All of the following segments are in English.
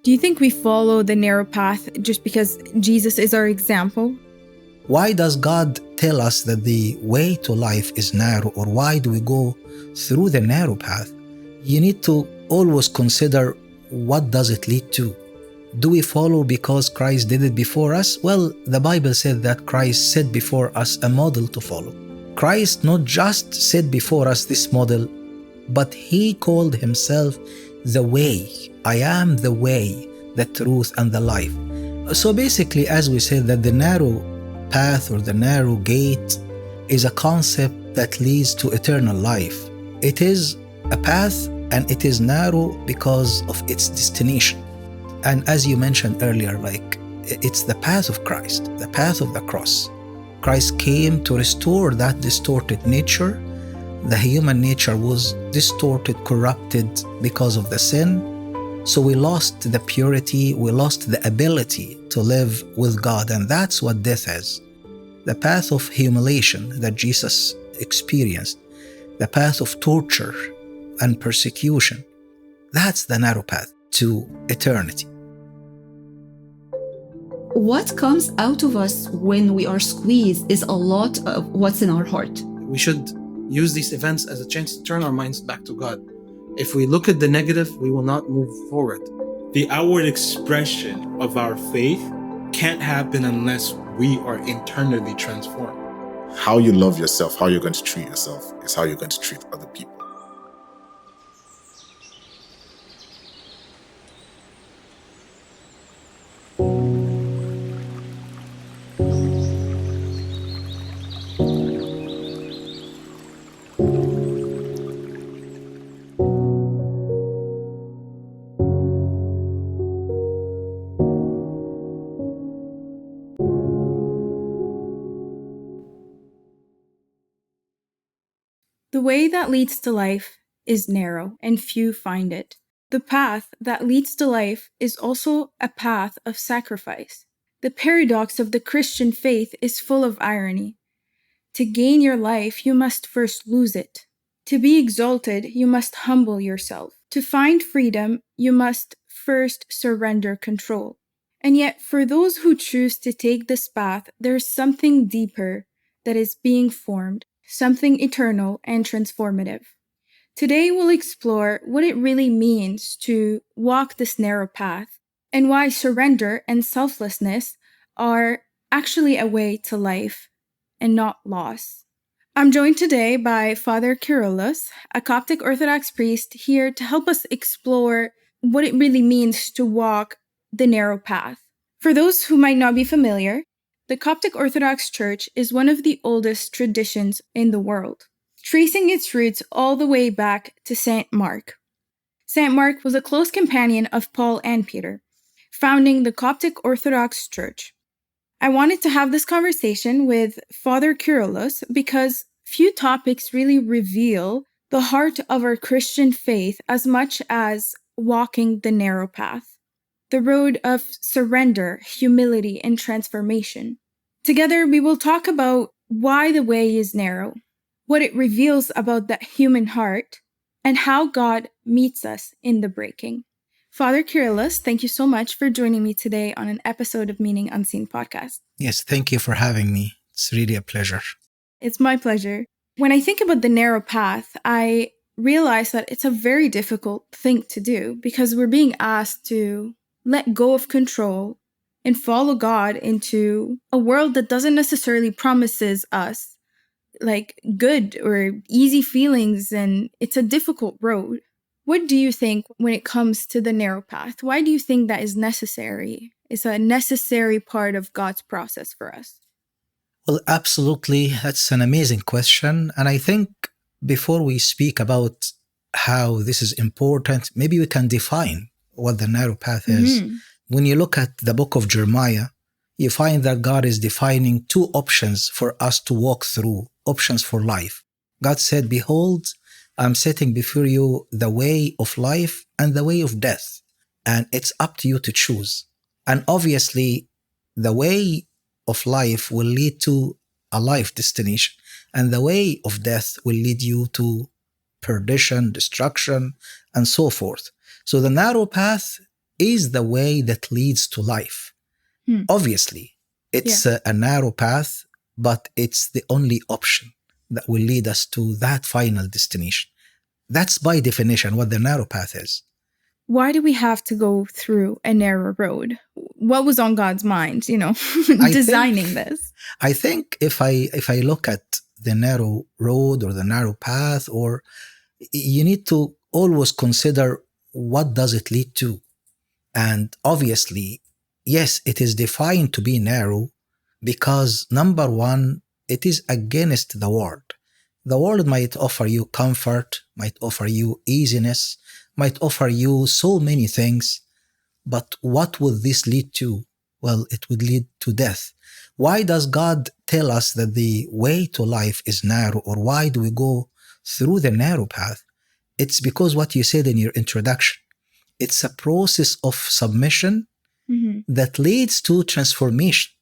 Do you think we follow the narrow path just because Jesus is our example? Why does God tell us that the way to life is narrow, or why do we go through the narrow path? You need to always consider, what does it lead to? Do we follow because Christ did it before us? Well, the Bible said that Christ set before us a model to follow. Christ not just set before us this model, but he called himself the way. I am the way, the truth, and the life. So basically, as we said, that the narrow path or the narrow gate is a concept that leads to eternal life. It is a path, and it is narrow because of its destination. And as you mentioned earlier, it's the path of Christ, the path of the cross. Christ came to restore that distorted nature. The human nature was distorted, corrupted because of the sin. So we lost the purity, we lost the ability to live with God. And that's what death is. The path of humiliation that Jesus experienced, the path of torture and persecution. That's the narrow path to eternity. What comes out of us when we are squeezed is a lot of what's in our heart. We should use these events as a chance to turn our minds back to God. If we look at the negative, we will not move forward. The outward expression of our faith can't happen unless we are internally transformed. How you love yourself, how you're going to treat yourself, is how you're going to treat other people. The way that leads to life is narrow, and few find it. The path that leads to life is also a path of sacrifice. The paradox of the Christian faith is full of irony. To gain your life, you must first lose it. To be exalted, you must humble yourself. To find freedom, you must first surrender control. And yet, for those who choose to take this path, there is something deeper that is being formed, something eternal and transformative. Today, we'll explore what it really means to walk this narrow path and why surrender and selflessness are actually a way to life and not loss. I'm joined today by Father Kyrillos, a Coptic Orthodox priest, here to help us explore what it really means to walk the narrow path. For those who might not be familiar, the Coptic Orthodox Church is one of the oldest traditions in the world, tracing its roots all the way back to Saint Mark. Saint Mark was a close companion of Paul and Peter, founding the Coptic Orthodox Church. I wanted to have this conversation with Father Kyrillos because few topics really reveal the heart of our Christian faith as much as walking the narrow path, the road of surrender, humility, and transformation. Together, we will talk about why the way is narrow, what it reveals about the human heart, and how God meets us in the breaking. Father Kyrillos, thank you so much for joining me today on an episode of Meaning Unseen podcast. Yes, thank you for having me. It's really a pleasure. It's my pleasure. When I think about the narrow path, I realize that it's a very difficult thing to do because we're being asked to let go of control and follow God into a world that doesn't necessarily promises us good or easy feelings, and it's a difficult road. What do you think when it comes to the narrow path? Why do you think that is necessary? It's a necessary part of God's process for us. Well, absolutely. That's an amazing question. And I think before we speak about how this is important, maybe we can define what the narrow path is. When you look at the book of Jeremiah, you find that God is defining two options for us to walk through, options for life. God said, "Behold, I'm setting before you the way of life and the way of death, and it's up to you to choose." And obviously, the way of life will lead to a life destination, and the way of death will lead you to perdition, destruction, and so forth. So the narrow path is the way that leads to life. Obviously, it's a narrow path, but it's the only option that will lead us to that final destination. That's by definition what the narrow path is. Why do we have to go through a narrow road? What was on God's mind, designing this? I think if I look at the narrow road or the narrow path, or you need to always consider what does it lead to. And obviously, yes, it is defined to be narrow because, number one, it is against the world. The world might offer you comfort, might offer you easiness, might offer you so many things. But what would this lead to? Well, it would lead to death. Why does God tell us that the way to life is narrow, or why do we go through the narrow path? It's because what you said in your introduction. It's a process of submission that leads to transformation.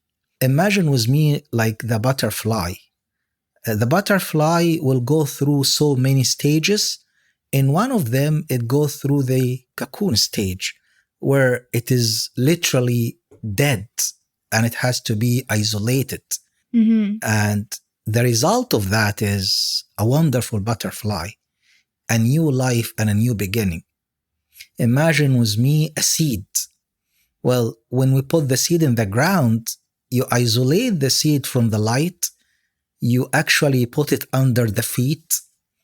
Imagine with me like the butterfly. The butterfly will go through so many stages. In one of them, it goes through the cocoon stage, where it is literally dead and it has to be isolated. And the result of that is a wonderful butterfly, a new life and a new beginning. Imagine with me a seed. Well, when we put the seed in the ground, you isolate the seed from the light. You actually put it under the feet.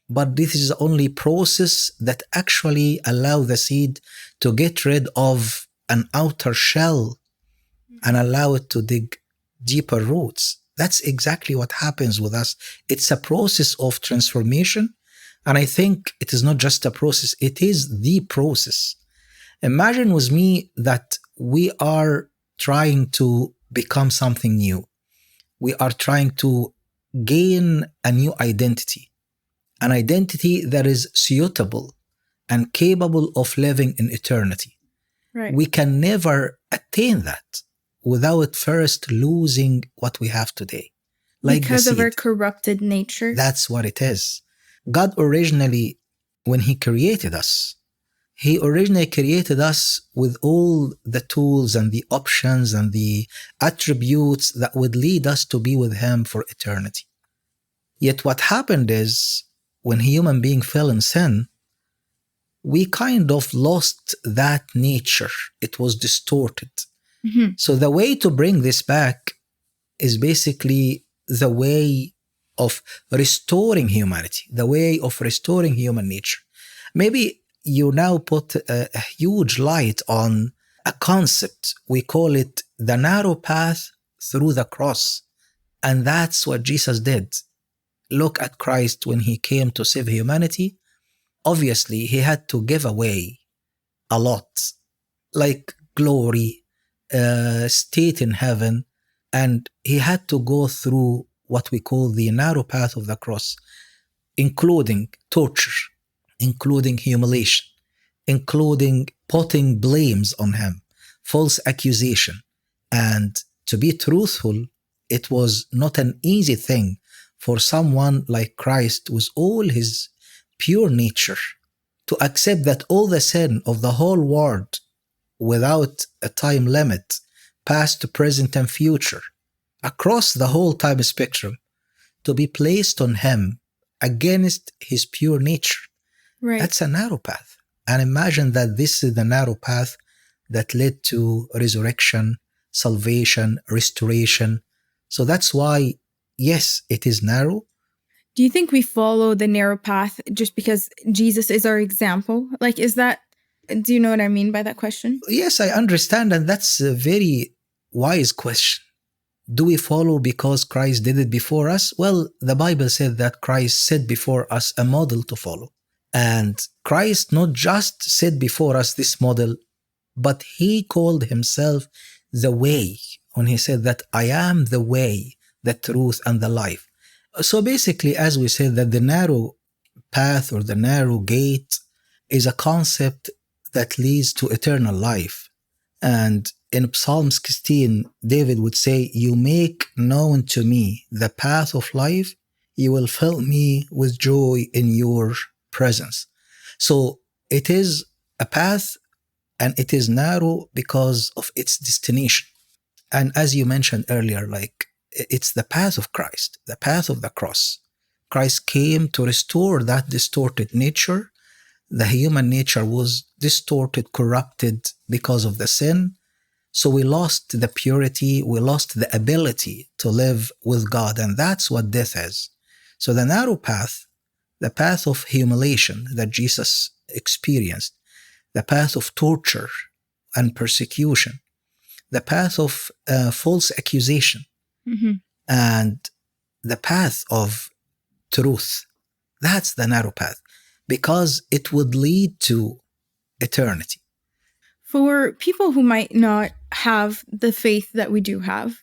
But this is the only process that actually allows the seed to get rid of an outer shell and allow it to dig deeper roots. That's exactly what happens with us. It's a process of transformation. And I think it is not just a process, it is the process. Imagine with me that we are trying to become something new. We are trying to gain a new identity, an identity that is suitable and capable of living in eternity. Right. We can never attain that without first losing what we have today. Like because of our seed. corrupted nature. That's what it is. God originally, when He created us, He originally created us with all the tools and the options and the attributes that would lead us to be with Him for eternity. Yet what happened is, when human being fell in sin, we kind of lost that nature. It was distorted. So the way to bring this back is basically the way of restoring humanity, the way of restoring human nature. Maybe you now put a huge light on a concept. We call it the narrow path through the cross. And that's what Jesus did. Look at Christ when He came to save humanity. Obviously, He had to give away a lot, like glory, state in heaven, and He had to go through what we call the narrow path of the cross, including torture, including humiliation, including putting blames on Him, false accusation. And to be truthful, it was not an easy thing for someone like Christ with all His pure nature to accept that all the sin of the whole world without a time limit, past, present, and future, across the whole time spectrum, to be placed on Him against His pure nature. Right. That's a narrow path. And imagine that this is the narrow path that led to resurrection, salvation, restoration. So that's why, yes, it is narrow. Do you think we follow the narrow path just because Jesus is our example? Like, is that, do you know what I mean by that question? Yes, I understand. And that's a very wise question. Do we follow because Christ did it before us? Well, the Bible said that Christ set before us a model to follow. And Christ not just set before us this model, but He called Himself the way when He said that I am the way, the truth, and the life. So basically, as we said, that the narrow path or the narrow gate is a concept that leads to eternal life. And in Psalm 16, David would say, you make known to me the path of life. You will fill me with joy in your presence. So it is a path and it is narrow because of its destination. And as you mentioned earlier, like it's the path of Christ, the path of the cross. Christ came to restore that distorted nature. The human nature was distorted, corrupted because of the sin. So we lost the purity, we lost the ability to live with God, and that's what death is. So the narrow path, the path of humiliation that Jesus experienced, the path of torture and persecution, the path of false accusation, and the path of truth. That's the narrow path, because it would lead to eternity. For people who might not have the faith that we do have,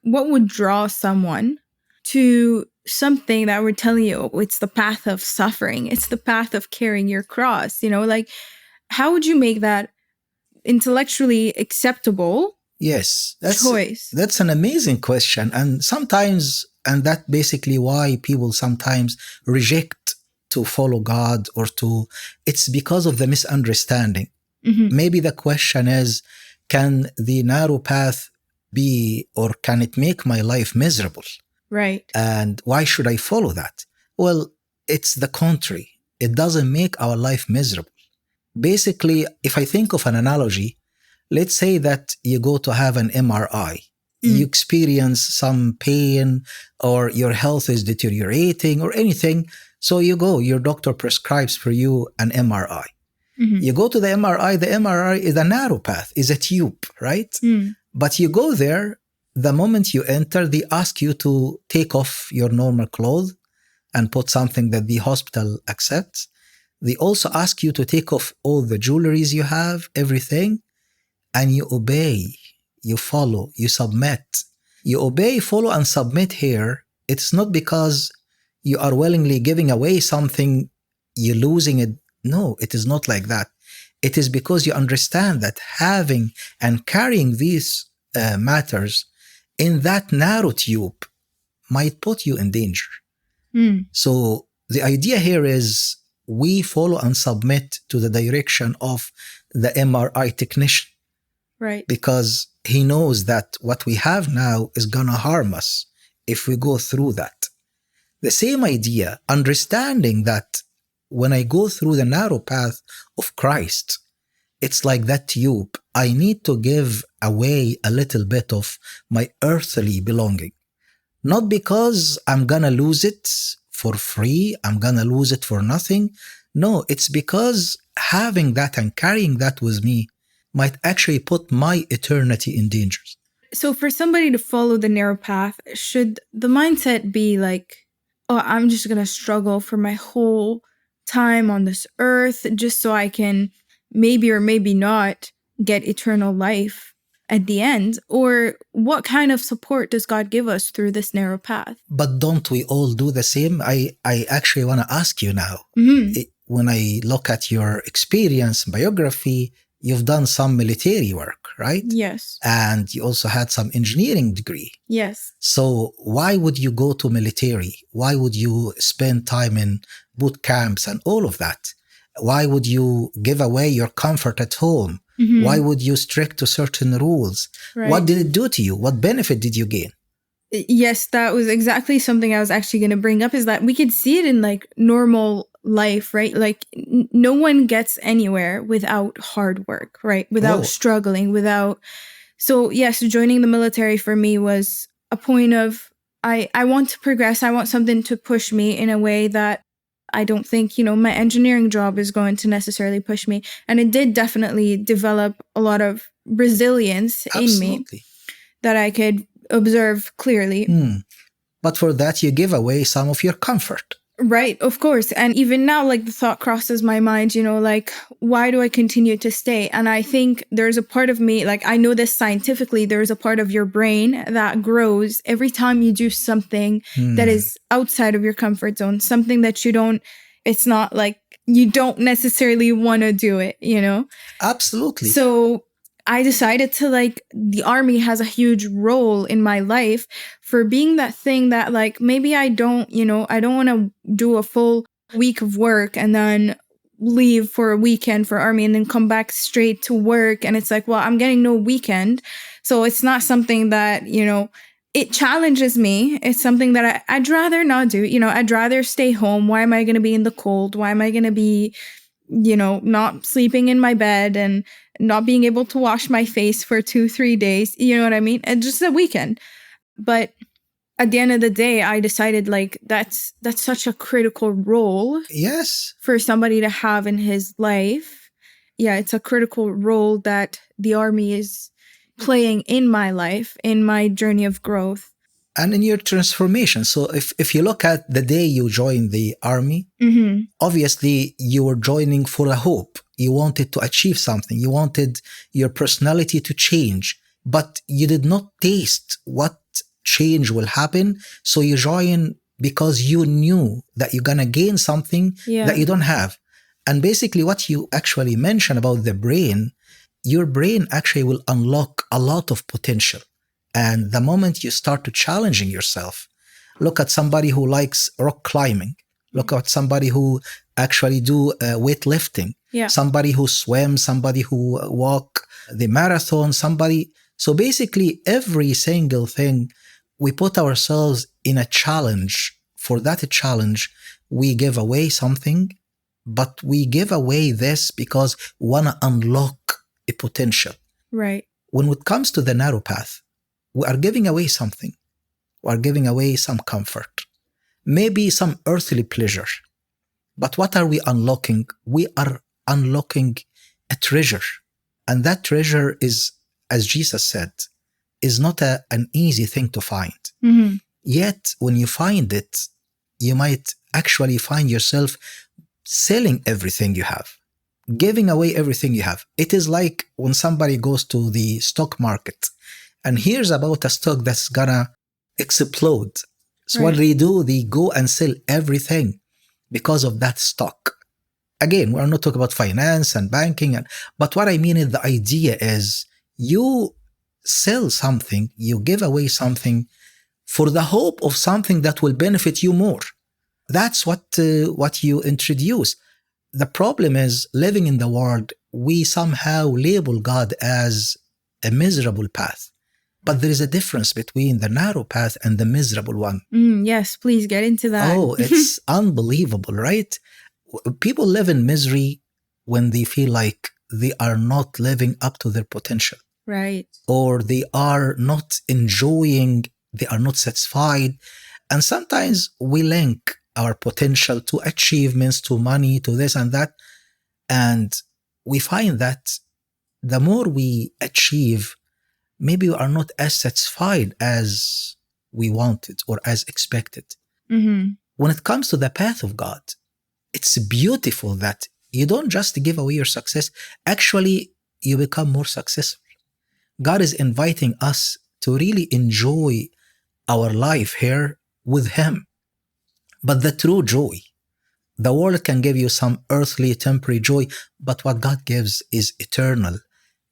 what would draw someone to something that would tell you it's the path of suffering, it's the path of carrying your cross? Like, how would you make that intellectually acceptable Yes, choice? That's an amazing question. And sometimes, and that's basically why people sometimes reject to follow God it's because of the misunderstanding. Maybe the question is, can the narrow path be, or can it make my life miserable? Right. And why should I follow that? Well, it's the contrary. It doesn't make our life miserable. Basically, if I think of an analogy, let's say that you go to have an MRI. You experience some pain, or your health is deteriorating or anything. So you go, your doctor prescribes for you an MRI. You go to the MRI is a narrow path, is a tube, right? But you go there, the moment you enter, they ask you to take off your normal clothes and put something that the hospital accepts. They also ask you to take off all the jewelries you have, everything, and you obey, you follow, you submit. You obey, follow, and submit here. It's not because you are willingly giving away something, you're losing it. No, it is not like that. It is because you understand that having and carrying these matters in that narrow tube might put you in danger. So the idea here is we follow and submit to the direction of the MRI technician. Right. Because he knows that what we have now is going to harm us if we go through that. The same idea, understanding that when I go through the narrow path of Christ, it's like that tube. I need to give away a little bit of my earthly belonging. Not because I'm going to lose it for free, I'm going to lose it for nothing. No, it's because having that and carrying that with me might actually put my eternity in danger. So for somebody to follow the narrow path, should the mindset be like, oh, I'm just going to struggle for my whole time on this earth just so I can maybe or maybe not get eternal life at the end? Or what kind of support does God give us through this narrow path? But don't we all do the same? I actually want to ask you now, when I look at your experience, biography, you've done some military work, right? Yes. And you also had some engineering degree. Yes. So why would you go to military? Why would you spend time in boot camps and all of that? Why would you give away your comfort at home? Why would you stick to certain rules? Right. What did it do to you? What benefit did you gain? Yes, that was exactly something I was actually going to bring up, is that we could see it in like normal life, right? Like no one gets anywhere without hard work, right? Without struggling, So yes, joining the military for me was a point of, I want to progress. I want something to push me in a way that I don't think, my engineering job is going to necessarily push me. And it did definitely develop a lot of resilience in me that I could observe clearly. But for that, you give away some of your comfort. Right, of course. And even now, like the thought crosses my mind, like, why do I continue to stay? And I think there's a part of me, like I know this scientifically, there's a part of your brain that grows every time you do something that is outside of your comfort zone, something that it's not like you don't necessarily want to do it, Absolutely. So I decided to the army has a huge role in my life for being that thing that maybe I don't want to do a full week of work and then leave for a weekend for army and then come back straight to work. And it's like, well, I'm getting no weekend. So it's not something that, it challenges me. It's something that I'd rather not do. I'd rather stay home. Why am I going to be in the cold? Why am I going to be, not sleeping in my bed and not being able to wash my face for 2-3 days? You know what I mean? And just a weekend. But at the end of the day, I decided like that's such a critical role. Yes. For somebody to have in his life. Yeah, it's a critical role that the army is playing in my life, in my journey of growth. And in your transformation. So if you look at the day you joined the army, obviously you were joining for a hope. You wanted to achieve something. You wanted your personality to change, but you did not taste what change will happen. So you join because you knew that you're going to gain something that you don't have. And basically what you actually mentioned about the brain, your brain actually will unlock a lot of potential. And the moment you start to challenging yourself, look at somebody who likes rock climbing, look at somebody who actually do weightlifting, somebody who swims, somebody who walk the marathon, somebody. So basically every single thing, we put ourselves in a challenge. For that challenge, we give away something, but we give away this because we want to unlock a potential. Right. When it comes to the narrow path, we are giving away something. We are giving away some comfort, maybe some earthly pleasure. But what are we unlocking? We are unlocking a treasure. And that treasure is, as Jesus said, is not an easy thing to find. Yet, when you find it, you might actually find yourself selling everything you have, giving away everything you have. It is like when somebody goes to the stock market and hears about a stock that's gonna explode. So what do? They go and sell everything because of that stock. Again, we're not talking about finance and banking, but what I mean is the idea is you sell something, you give away something for the hope of something that will benefit you more. That's what you introduce. The problem is living in the world, we somehow label God as a miserable path. But there is a difference between the narrow path and the miserable one. Yes, please get into that. Oh, it's unbelievable, right? People live in misery when they feel like they are not living up to their potential. Right. Or they are not enjoying, they are not satisfied. And sometimes we link our potential to achievements, to money, to this and that. And we find that the more we achieve, maybe we are not as satisfied as we wanted or as expected. When it comes to the path of God, it's beautiful that you don't just give away your success. Actually, you become more successful. God is inviting us to really enjoy our life here with Him. But the true joy, the world can give you some earthly, temporary joy, but what God gives is eternal,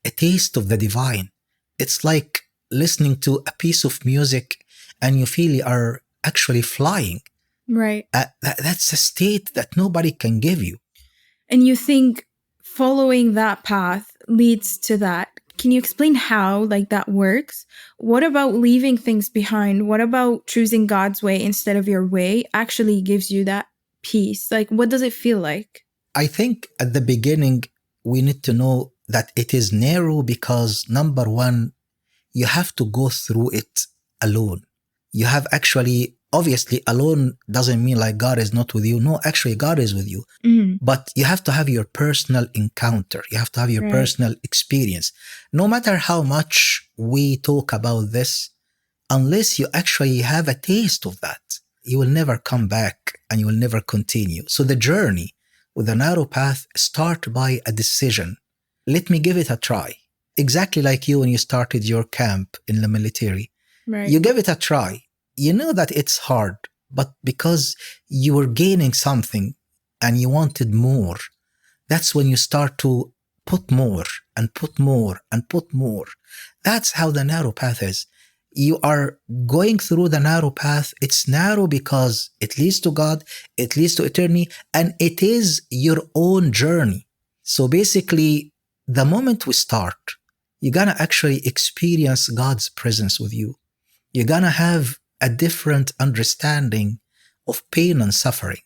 a taste of the divine. It's like listening to a piece of music and you feel you are actually flying. Right. That's a state that nobody can give you. And you think following that path leads to that. Can you explain how that works? What about leaving things behind? What about choosing God's way instead of your way actually gives you that peace? What does it feel like? I think at the beginning, we need to know that it is narrow because, number one, you have to go through it alone. You have actually, obviously, alone doesn't mean like God is not with you. No, actually, God is with you. But you have to have your personal encounter. You have to have your personal experience. No matter how much we talk about this, unless you actually have a taste of that, you will never come back and you will never continue. So the journey with a narrow path starts by a decision. Let me give it a try. Exactly like you when you started your camp in the military. Right. You give it a try. You know that it's hard, but because you were gaining something and you wanted more, that's when you start to put more and put more and put more. That's how the narrow path is. You are going through the narrow path. It's narrow because it leads to God, it leads to eternity, and it is your own journey. So basically, the moment we start, you're going to actually experience God's presence with you. You're going to have a different understanding of pain and suffering.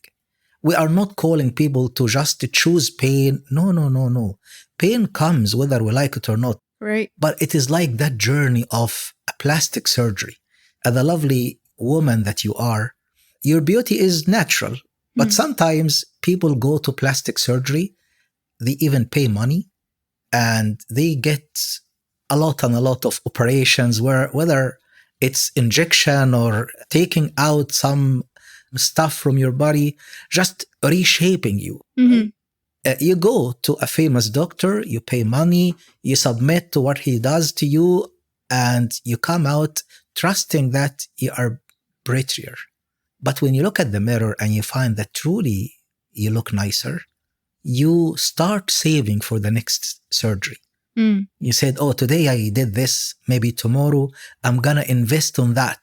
We are not calling people to just choose pain. No. Pain comes whether we like it or not. Right. But it is like that journey of a plastic surgery. As the lovely woman that you are, your beauty is natural. But sometimes people go to plastic surgery. They even pay money and they get a lot of operations whether it's injection or taking out some stuff from your body, just reshaping you. You go to a famous doctor, you pay money, you submit to what he does to you, and you come out trusting that you are prettier. But when you look at the mirror and you find that truly you look nicer, you start saving for the next surgery. You said, oh, today I did this, maybe tomorrow I'm going to invest on that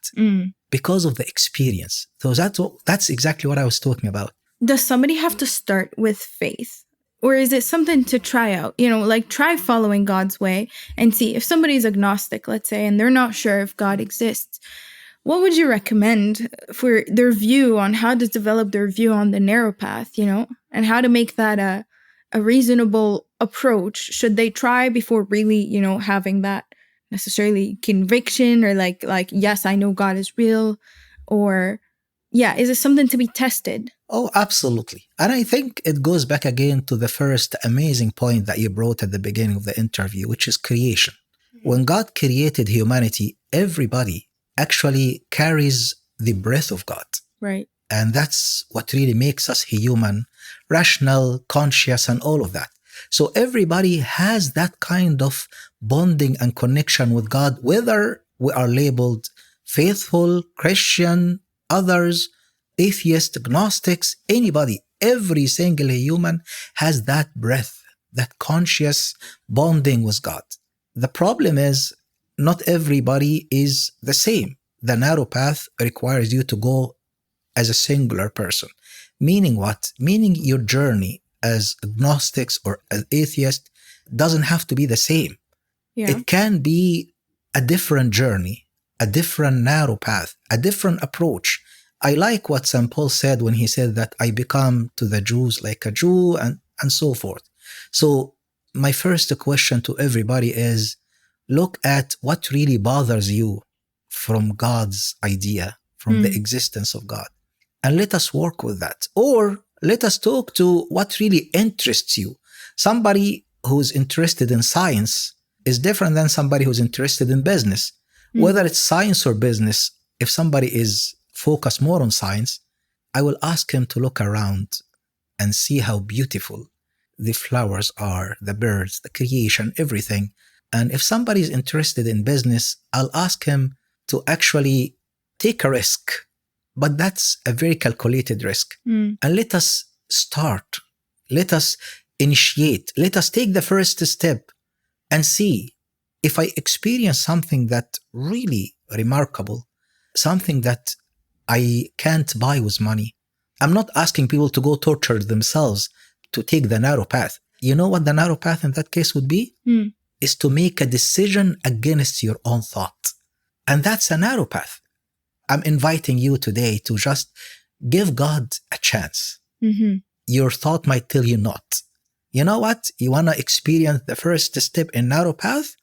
because of the experience. So that's exactly what I was talking about. Does somebody have to start with faith? Or is it something to try out? Like try following God's way and see if somebody's agnostic, let's say, and they're not sure if God exists. What would you recommend for their view on how to develop their view on the narrow path, and how to make that a reasonable approach? Should they try before really, having that necessarily conviction or like, yes, I know God is real? Or is it something to be tested? Oh, absolutely. And I think it goes back again to the first amazing point that you brought at the beginning of the interview, which is creation. When God created humanity, everybody actually carries the breath of God. Right. And that's what really makes us human, rational, conscious, and all of that. So everybody has that kind of bonding and connection with God, whether we are labeled faithful, Christian, others, atheist, agnostics, anybody, every single human has that breath, that conscious bonding with God. The problem is not everybody is the same. The narrow path requires you to go as a singular person. Meaning what? Meaning your journey as agnostics or as atheist doesn't have to be the same. Yeah. It can be a different journey, a different narrow path, a different approach. I like what St. Paul said when he said that I become to the Jews like a Jew and so forth. So my first question to everybody is, look at what really bothers you from God's idea, from the existence of God. And let us work with that. Or let us talk to what really interests you. Somebody who's interested in science is different than somebody who's interested in business. Whether it's science or business, if somebody is focused more on science, I will ask him to look around and see how beautiful the flowers are, the birds, the creation, everything. And if somebody is interested in business, I'll ask him to actually take a risk. But that's a very calculated risk. And let us start. Let us initiate. Let us take the first step and see if I experience something that really remarkable, something that I can't buy with money. I'm not asking people to go torture themselves to take the narrow path. You know what the narrow path in that case would be? Is to make a decision against your own thought. And that's a narrow path. I'm inviting you today to just give God a chance. Your thought might tell you not. You know what? You want to experience the first step in narrow path?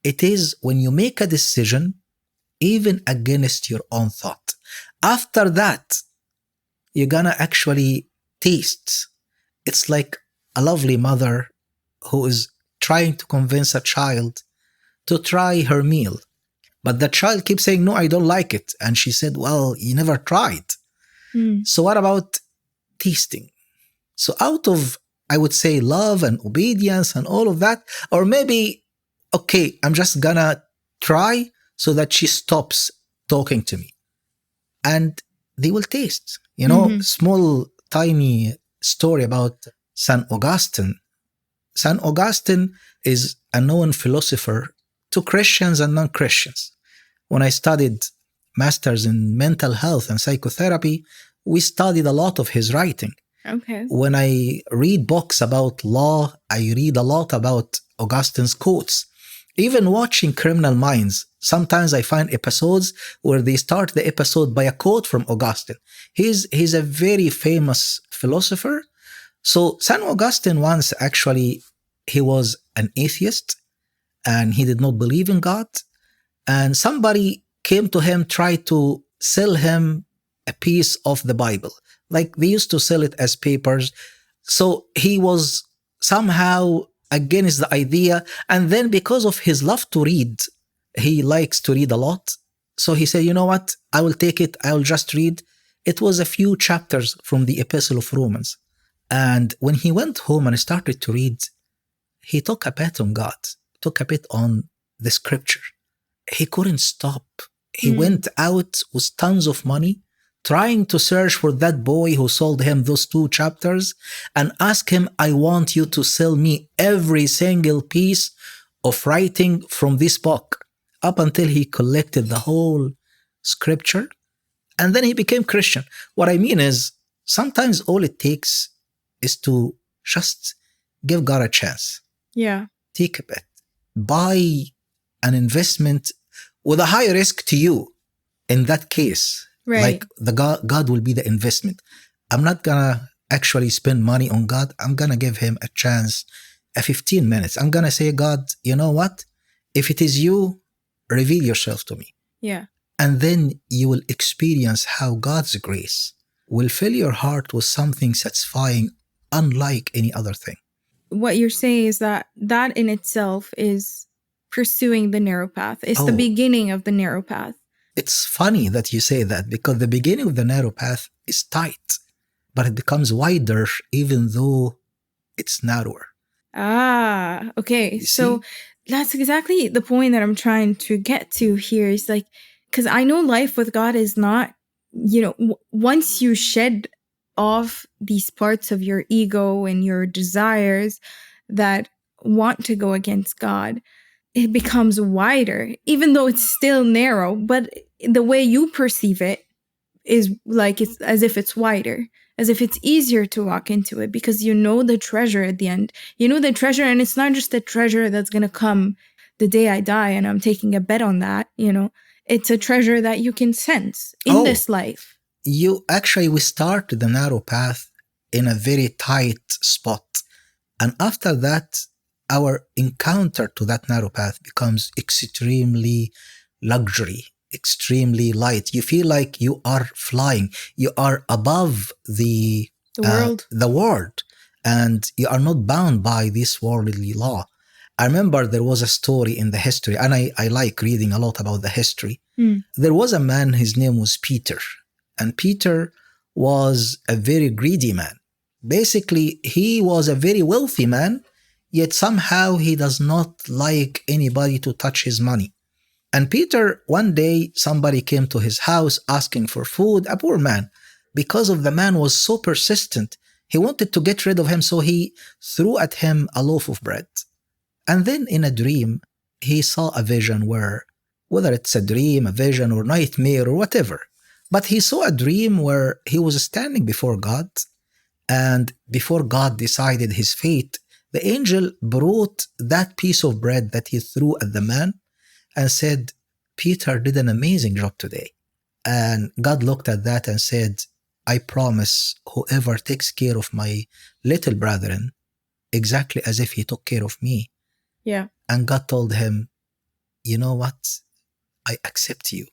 It is when you make a decision even against your own thought. After that, you're going to actually taste. It's like a lovely mother who is trying to convince a child to try her meal. But the child keeps saying, no, I don't like it. And she said, well, you never tried. So what about tasting? So out of, I would say, love and obedience and all of that, or maybe, okay, I'm just gonna try so that she stops talking to me. And they will taste. You know, small, tiny story about St. Augustine. St. Augustine is a known philosopher to Christians and non-Christians. When I studied Masters in Mental Health and Psychotherapy, we studied a lot of his writing. Okay. When I read books about law, I read a lot about Augustine's quotes. Even watching Criminal Minds, sometimes I find episodes where they start the episode by a quote from Augustine. He's a very famous philosopher. So St. Augustine once actually, he was an atheist and he did not believe in God. And somebody came to him, tried to sell him a piece of the Bible. Like they used to sell it as papers. So he was somehow against the idea. And then because of his love to read, he likes to read a lot. So he said, you know what? I will take it. I will just read. It was a few chapters from the Epistle of Romans. And when he went home and started to read, he took a bet on God, took a bet on the scripture. He couldn't stop. He went out with tons of money, trying to search for that boy who sold him those 2 chapters and ask him, I want you to sell me every single piece of writing from this book, up until he collected the whole scripture. And then he became Christian. What I mean is, sometimes all it takes is to just give God a chance. Yeah. Take a bet. Buy an investment with a high risk to you. In that case, Right. like the God will be the investment. I'm not gonna actually spend money on God. I'm gonna give him a chance, a 15 minutes. I'm gonna say, God, you know what? If it is you, reveal yourself to me. Yeah. And then you will experience how God's grace will fill your heart with something satisfying, unlike any other thing. What you're saying is that in itself is pursuing the narrow path. It's the Oh. beginning of the narrow path. It's funny that you say that, because the beginning of the narrow path is tight, but it becomes wider even though it's narrower. Ah, okay. You So see? that's exactly the point that I'm trying to get to here. Is like, because I know life with God is not, once you shed off these parts of your ego and your desires that want to go against God, it becomes wider, even though it's still narrow, but the way you perceive it is like it's as if it's wider, as if it's easier to walk into it, because you know the treasure at the end. You know the treasure, and it's not just the treasure that's going to come the day I die and I'm taking a bet on that, It's a treasure that you can sense in this life. We start the narrow path in a very tight spot. And after that, our encounter to that narrow path becomes extremely luxury, extremely light. You feel like you are flying. You are above the world, and you are not bound by this worldly law. I remember there was a story in the history, and I like reading a lot about the history. There was a man, his name was Peter, and Peter was a very greedy man. Basically, he was a very wealthy man, yet somehow he does not like anybody to touch his money. And Peter, one day, somebody came to his house asking for food, a poor man. Because of the man was so persistent, he wanted to get rid of him, so he threw at him a loaf of bread. And then in a dream, he saw a vision whether it's a dream, a vision, or nightmare, or whatever, but he saw a dream where he was standing before God, and before God decided his fate, the angel brought that piece of bread that he threw at the man and said, Peter did an amazing job today. And God looked at that and said, I promise whoever takes care of my little brethren exactly as if he took care of me. Yeah. And God told him, you know what? I accept you.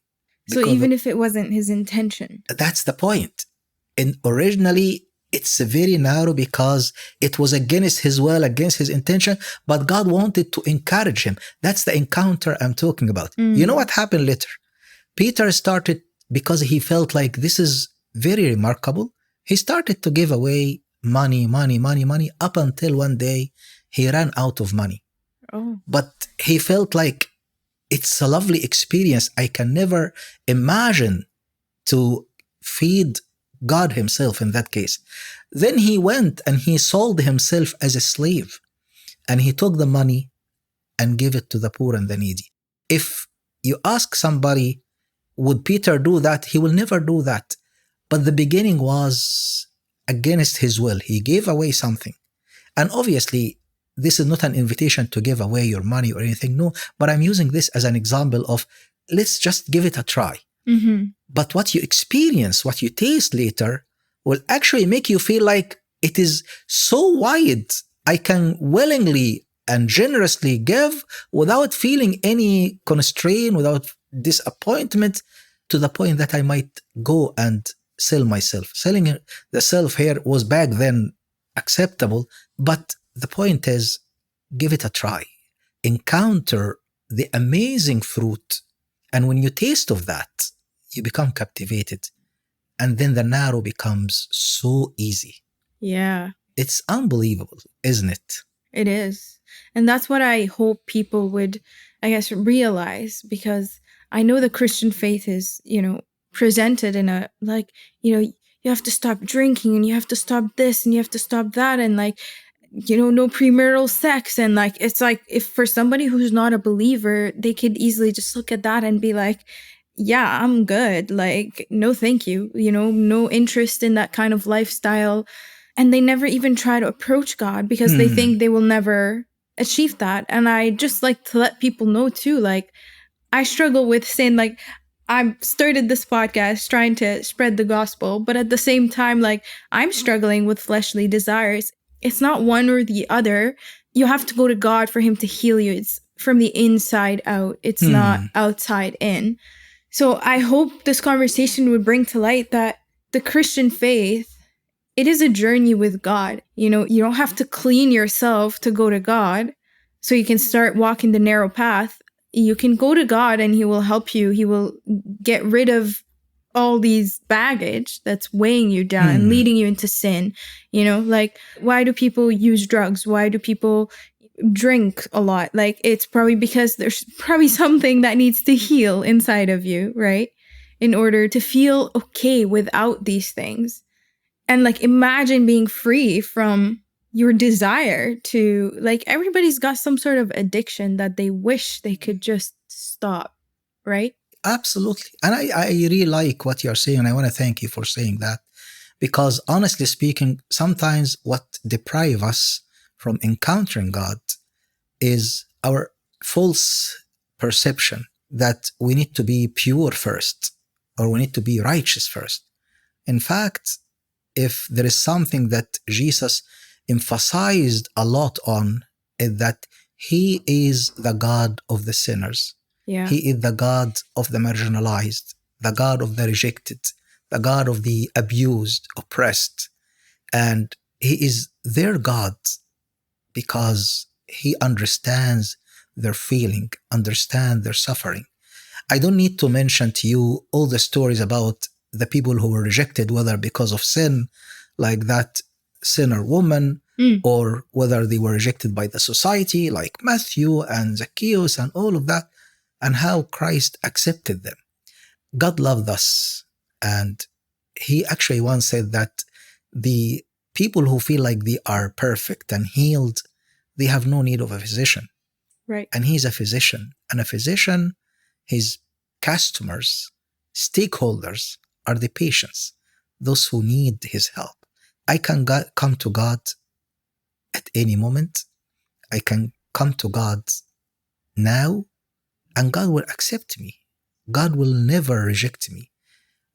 So even if it wasn't his intention. That's the point. And originally, it's very narrow because it was against his will, against his intention, but God wanted to encourage him. That's the encounter I'm talking about. You know what happened later? Peter started, because he felt like this is very remarkable, he started to give away money, up until one day he ran out of money. Oh. But he felt like it's a lovely experience. I can never imagine to feed God himself in that case. Then he went and he sold himself as a slave, and he took the money and gave it to the poor and the needy. If You ask somebody, would Peter do that? He will never do that. But the beginning was against his will. He gave away something. And obviously, this is not an invitation to give away your money or anything. No, but I'm using this as an example of let's just give it a try. Mm-hmm. But what you experience, what you taste later, will actually make you feel like it is so wide. I can willingly and generously give without feeling any constraint, without disappointment, to the point that I might go and sell myself. Selling the self here was back then acceptable, but the point is, give it a try. Encounter the amazing fruit. And when you taste of that, you become captivated. And then the narrow becomes so easy. Yeah. It's unbelievable, isn't it? It is. And that's what I hope people would, I guess, realize, because I know the Christian faith is, presented in a, like, you have to stop drinking and you have to stop this and you have to stop that and like, no premarital sex. And like, it's like if for somebody who's not a believer, they could easily just look at that and be like, yeah, I'm good. Like, no, thank you. No interest in that kind of lifestyle. And they never even try to approach God because they think they will never achieve that. And I just like to let people know too, like, I struggle with saying, like, I started this podcast trying to spread the gospel, but at the same time, like, I'm struggling with fleshly desires. It's not one or the other. You have to go to God for him to heal you. It's from the inside out. It's not outside in. So I hope this conversation would bring to light that the Christian faith, it is a journey with God. You don't have to clean yourself to go to God so you can start walking the narrow path. You can go to God and he will help you. He will get rid of all these baggage that's weighing you down and leading you into sin. Like, why do people use drugs? Why do people drink a lot? Like, it's probably because there's probably something that needs to heal inside of you, right? In order to feel okay without these things. And like, imagine being free from your desire to, like, everybody's got some sort of addiction that they wish they could just stop, right? Absolutely. And I really like what you're saying. And I want to thank you for saying that, because honestly speaking, sometimes what deprives us from encountering God is our false perception that we need to be pure first, or we need to be righteous first. In fact, if there is something that Jesus emphasized a lot on, is that he is the God of the sinners. Yeah. He is the God of the marginalized, the God of the rejected, the God of the abused, oppressed. And he is their God because he understands their feeling, understands their suffering. I don't need to mention to you all the stories about the people who were rejected, whether because of sin, like that sinner woman, or whether they were rejected by the society, like Matthew and Zacchaeus and all of that, and how Christ accepted them. God loved us. And he actually once said that the people who feel like they are perfect and healed, they have no need of a physician. Right. And he's a physician. And a physician, his customers, stakeholders are the patients, those who need his help. I can come to God at any moment. I can come to God now, and God will accept me. God will never reject me.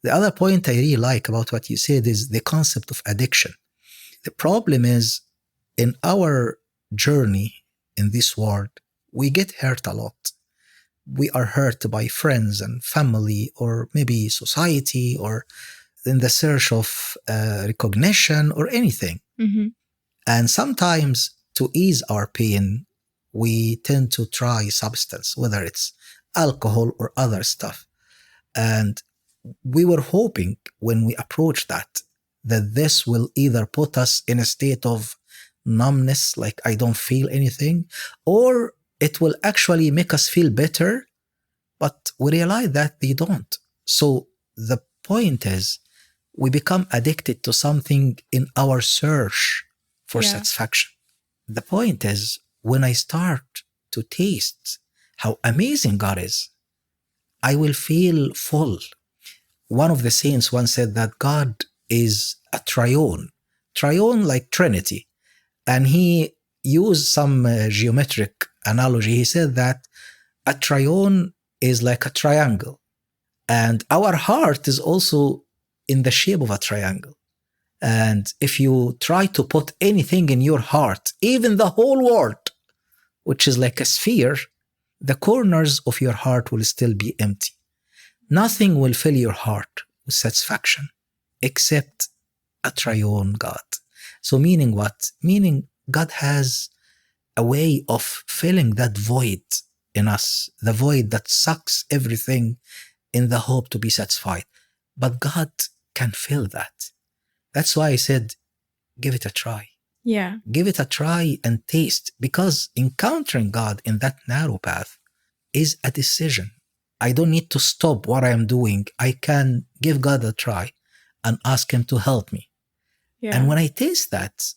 The other point I really like about what you said is the concept of addiction. The problem is, in our journey in this world, we get hurt a lot. We are hurt by friends and family, or maybe society, or in the search of recognition or anything. Mm-hmm. And sometimes to ease our pain, we tend to try substance, whether it's alcohol or other stuff. And we were hoping when we approach that this will either put us in a state of numbness, like I don't feel anything, or it will actually make us feel better, but we realize that they don't. So the point is, we become addicted to something in our search for satisfaction. The point is, when I start to taste how amazing God is, I will feel full. One of the saints once said that God is a triune like Trinity. And he used some geometric analogy. He said that a triune is like a triangle. And our heart is also in the shape of a triangle. And if you try to put anything in your heart, even the whole world, which is like a sphere, the corners of your heart will still be empty. Nothing will fill your heart with satisfaction except a triune God. So meaning what? Meaning God has a way of filling that void in us, the void that sucks everything in the hope to be satisfied. But God can fill that. That's why I said, give it a try. Yeah. Give it a try and taste, because encountering God in that narrow path is a decision. I don't need to stop what I am doing. I can give God a try and ask Him to help me. Yeah. And when I taste that,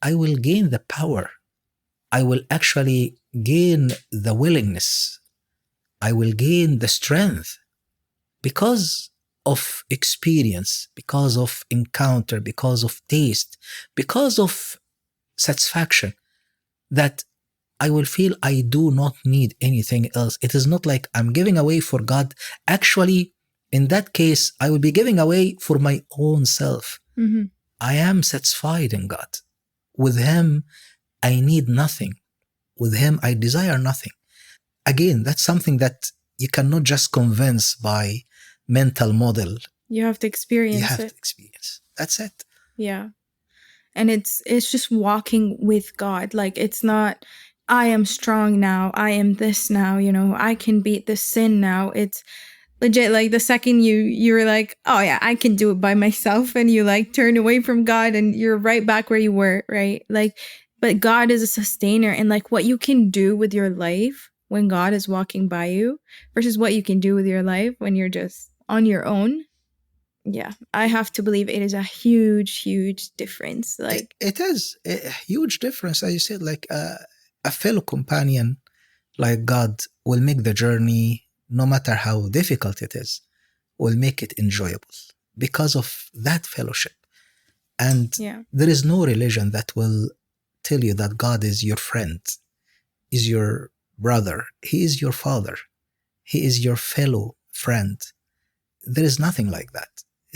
I will gain the power. I will actually gain the willingness. I will gain the strength because of experience, because of encounter, because of taste, because of satisfaction, that I will feel I do not need anything else. It is not like I'm giving away for God. Actually, in that case, I will be giving away for my own self. Mm-hmm. I am satisfied in God. With Him, I need nothing. With Him, I desire nothing. Again, that's something that you cannot just convince by mental model. You have to experience You have it. to experience. That's it. Yeah. And it's just walking with God. Like, it's not, I am strong now, I am this now, I can beat this sin now. It's legit, like, the second you were like, oh yeah, I can do it by myself, and you like turn away from God and you're right back where you were, right? Like, but God is a sustainer, and like what you can do with your life when God is walking by you versus what you can do with your life when you're just on your own. Yeah, I have to believe it is a huge, huge difference. Like, it is a huge difference. As you said, like a fellow companion like God will make the journey, no matter how difficult it is, will make it enjoyable because of that fellowship. And yeah, there is no religion that will tell you that God is your friend, is your brother. He is your father. He is your fellow friend. There is nothing like that.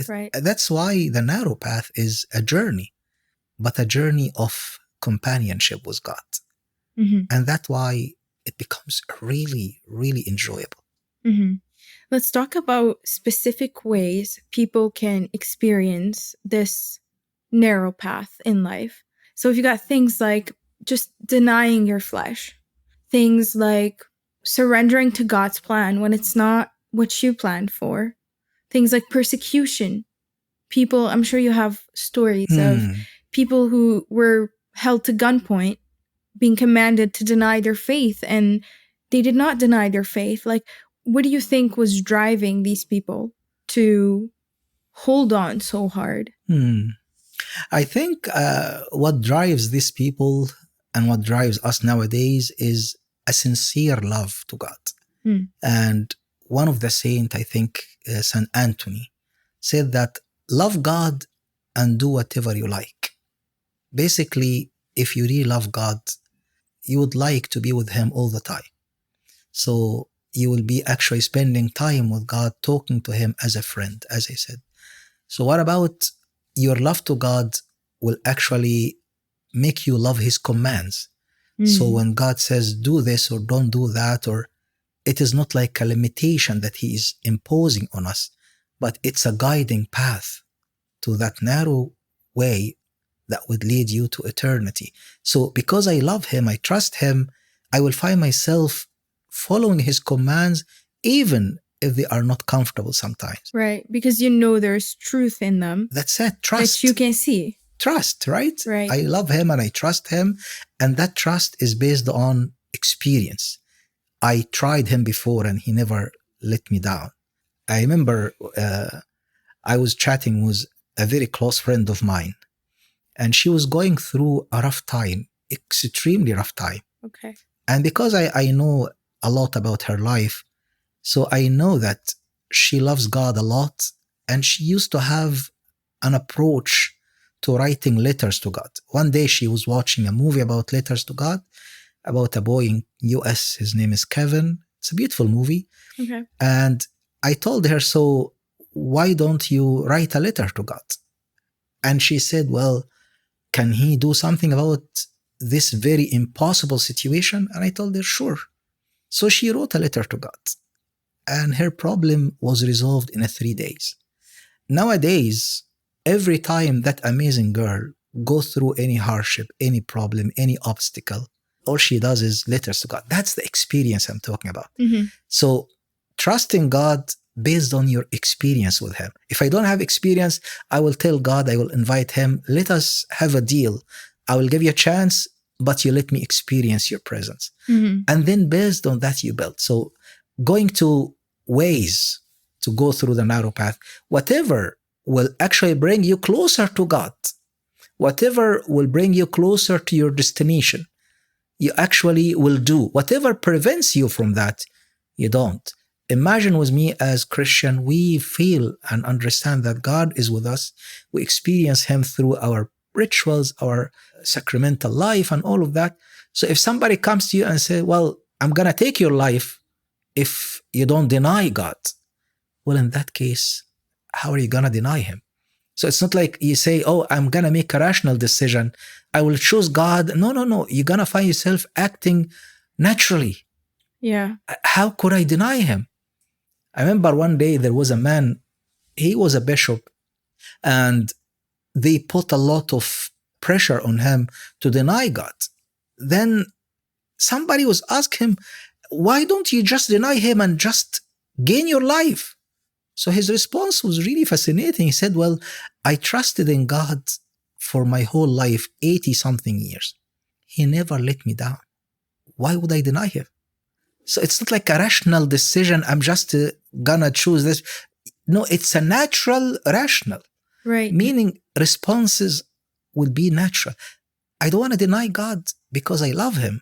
right. That's why the narrow path is a journey, but a journey of companionship with God. Mm-hmm. And that's why it becomes really, really enjoyable. Mm-hmm. Let's talk about specific ways people can experience this narrow path in life. So if you got things like just denying your flesh, things like surrendering to God's plan when it's not what you planned for, things like persecution. People, I'm sure you have stories of people who were held to gunpoint, being commanded to deny their faith, and they did not deny their faith. Like, what do you think was driving these people to hold on so hard? I think what drives these people and what drives us nowadays is a sincere love to God. And one of the saints, I think St. Anthony, said that love God and do whatever you like. Basically, if you really love God, you would like to be with Him all the time. So you will be actually spending time with God, talking to Him as a friend, as I said. So what about your love to God will actually make you love His commands? So when God says, do this or don't do that, or it is not like a limitation that He is imposing on us, but it's a guiding path to that narrow way that would lead you to eternity. So because I love Him, I trust Him, I will find myself following His commands, even if they are not comfortable sometimes. Right, because you know there's truth in them. That's it, trust. That you can see. Trust, right? Right. I love Him and I trust Him, and that trust is based on experience. I tried Him before and He never let me down. I remember I was chatting with a very close friend of mine, and she was going through a rough time, extremely rough time. Okay. And because I know a lot about her life, So I know that she loves God a lot, and she used to have an approach to writing letters to God. One day she was watching a movie about letters to God, about a boy in US. His name is Kevin. It's a beautiful movie. Okay. And I told her, so why don't you write a letter to God? And she said, well, can he do something about this very impossible situation? And I told her, sure. So she wrote a letter to God, and her problem was resolved in 3 days. Nowadays, every time that amazing girl goes through any hardship, any problem, any obstacle, all she does is letters to God. That's the experience I'm talking about. Mm-hmm. So trusting God based on your experience with him. If I don't have experience, I will tell God, I will invite him, let us have a deal. I will give you a chance, but you let me experience your presence. Mm-hmm. And then based on that, you build. So going to ways to go through the narrow path, whatever will actually bring you closer to God, whatever will bring you closer to your destination, you actually will do. Whatever prevents you from that, you don't. Imagine with me, as Christian, we feel and understand that God is with us. We experience him through our rituals, our sacramental life, and all of that. So if somebody comes to you and says, well, I'm going to take your life if you don't deny God, well, in that case, how are you going to deny him? So it's not like you say, oh, I'm going to make a rational decision. I will choose God. No. You're going to find yourself acting naturally. Yeah. How could I deny him? I remember one day there was a man, he was a bishop, and they put a lot of pressure on him to deny God. Then somebody was asking him, why don't you just deny him and just gain your life? So his response was really fascinating. He said, well, I trusted in God for my whole life, 80 something years. He never let me down. Why would I deny him? So it's not like a rational decision. I'm just gonna choose this. No, it's a natural rational. Right. Meaning responses will be natural. I don't want to deny God because I love him,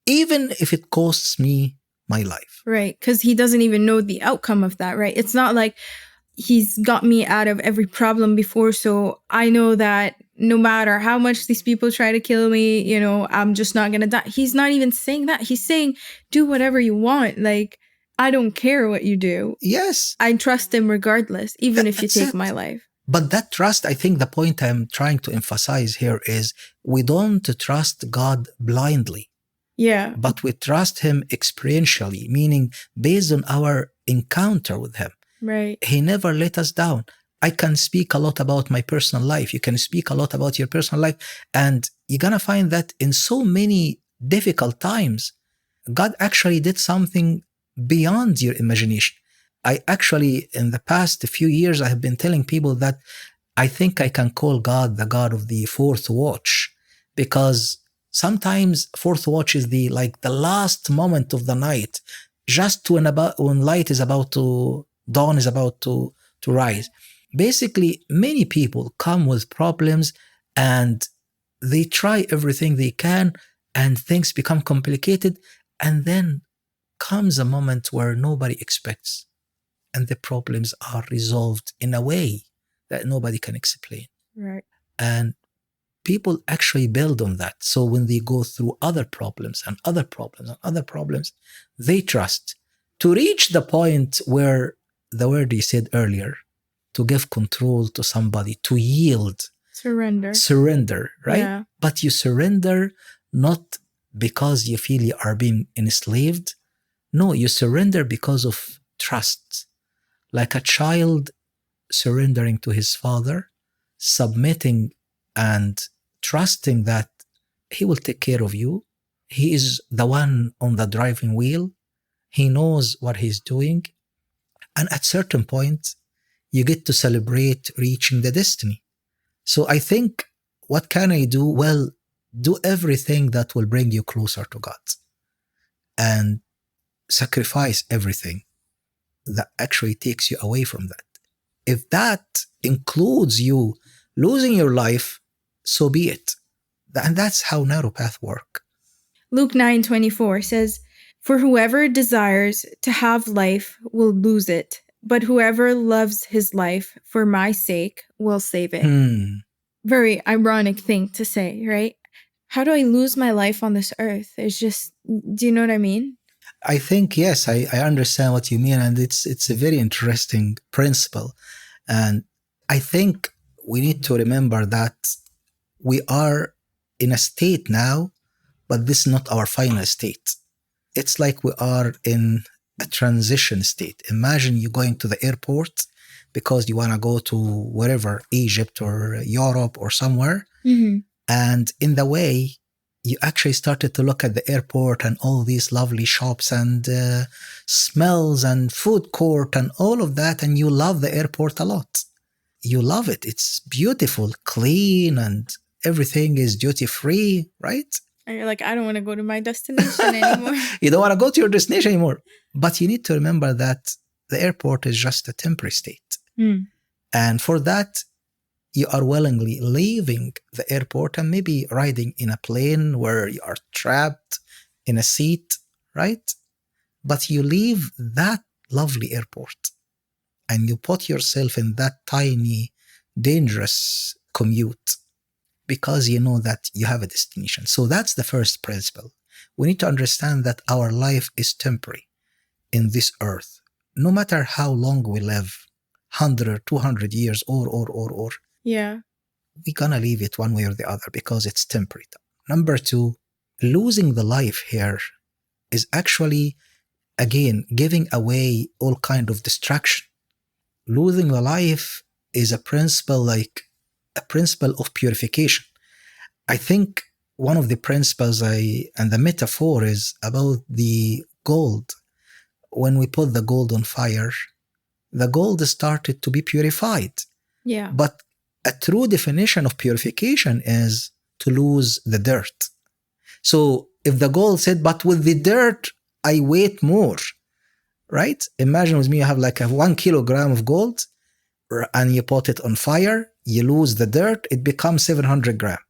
even if it costs me my life. Right. Because he doesn't even know the outcome of that, right? It's not like he's got me out of every problem before, so I know that no matter how much these people try to kill me, you know, I'm just not going to die. He's not even saying that. He's saying, do whatever you want. Like, I don't care what you do. Yes. I trust him regardless, even if you take my life. But that trust, I think the point I'm trying to emphasize here is we don't trust God blindly. Yeah. But we trust him experientially, meaning based on our encounter with him. Right. He never let us down. I can speak a lot about my personal life. You can speak a lot about your personal life. And you're going to find that in so many difficult times, God actually did something beyond your imagination. I actually, in the past few years, I have been telling people that I think I can call God the God of the fourth watch, because sometimes fourth watch is the last moment of the night, just when light is about to dawn, is about to rise. Basically, many people come with problems and they try everything they can and things become complicated, and then comes a moment where nobody expects and the problems are resolved in a way that nobody can explain. Right. And people actually build on that. So when they go through other problems and other problems and other problems, they trust to reach the point where the word you said earlier, to give control to somebody, to yield. Surrender, right? Yeah. But you surrender not because you feel you are being enslaved. No, you surrender because of trust. Like a child surrendering to his father, submitting and trusting that he will take care of you. He is the one on the driving wheel. He knows what he's doing. And at certain point, you get to celebrate reaching the destiny. So I think, what can I do? Well, do everything that will bring you closer to God and sacrifice everything that actually takes you away from that. If that includes you losing your life, so be it. And that's how narrow path work. Luke 9:24 says, For whoever desires to have life will lose it, but whoever loves his life for my sake will save it. Very ironic thing to say, right? How do I lose my life on this earth? It's just, do you know what I mean? I think, yes, I understand what you mean. And it's a very interesting principle. And I think we need to remember that we are in a state now, but this is not our final state. It's like we are in a transition state. Imagine you going to the airport because you want to go to wherever, Egypt or Europe or somewhere. Mm-hmm. And in the way, you actually started to look at the airport and all these lovely shops and smells and food court and all of that. And you love the airport a lot. You love it. It's beautiful, clean, and everything is duty free, right? And you're like, I don't want to go to my destination anymore. You don't want to go to your destination anymore. But you need to remember that the airport is just a temporary state. And for that, you are willingly leaving the airport and maybe riding in a plane where you are trapped in a seat, right? But you leave that lovely airport and you put yourself in that tiny, dangerous commute because you know that you have a destination. So that's the first principle. We need to understand that our life is temporary in this earth. No matter how long we live, 100, 200 years or Yeah. we're gonna leave it one way or the other because it's temporary. Number two, losing the life here is actually, again, giving away all kind of distraction. Losing the life is a principle, like a principle of purification. I think one of the principles and the metaphor is about the gold. When we put the gold on fire, the gold started to be purified. Yeah. But a true definition of purification is to lose the dirt. So if the gold said, but with the dirt, I weight more, right? Imagine with me, you have like a 1 kilogram of gold and you put it on fire, you lose the dirt, it becomes 700 grams.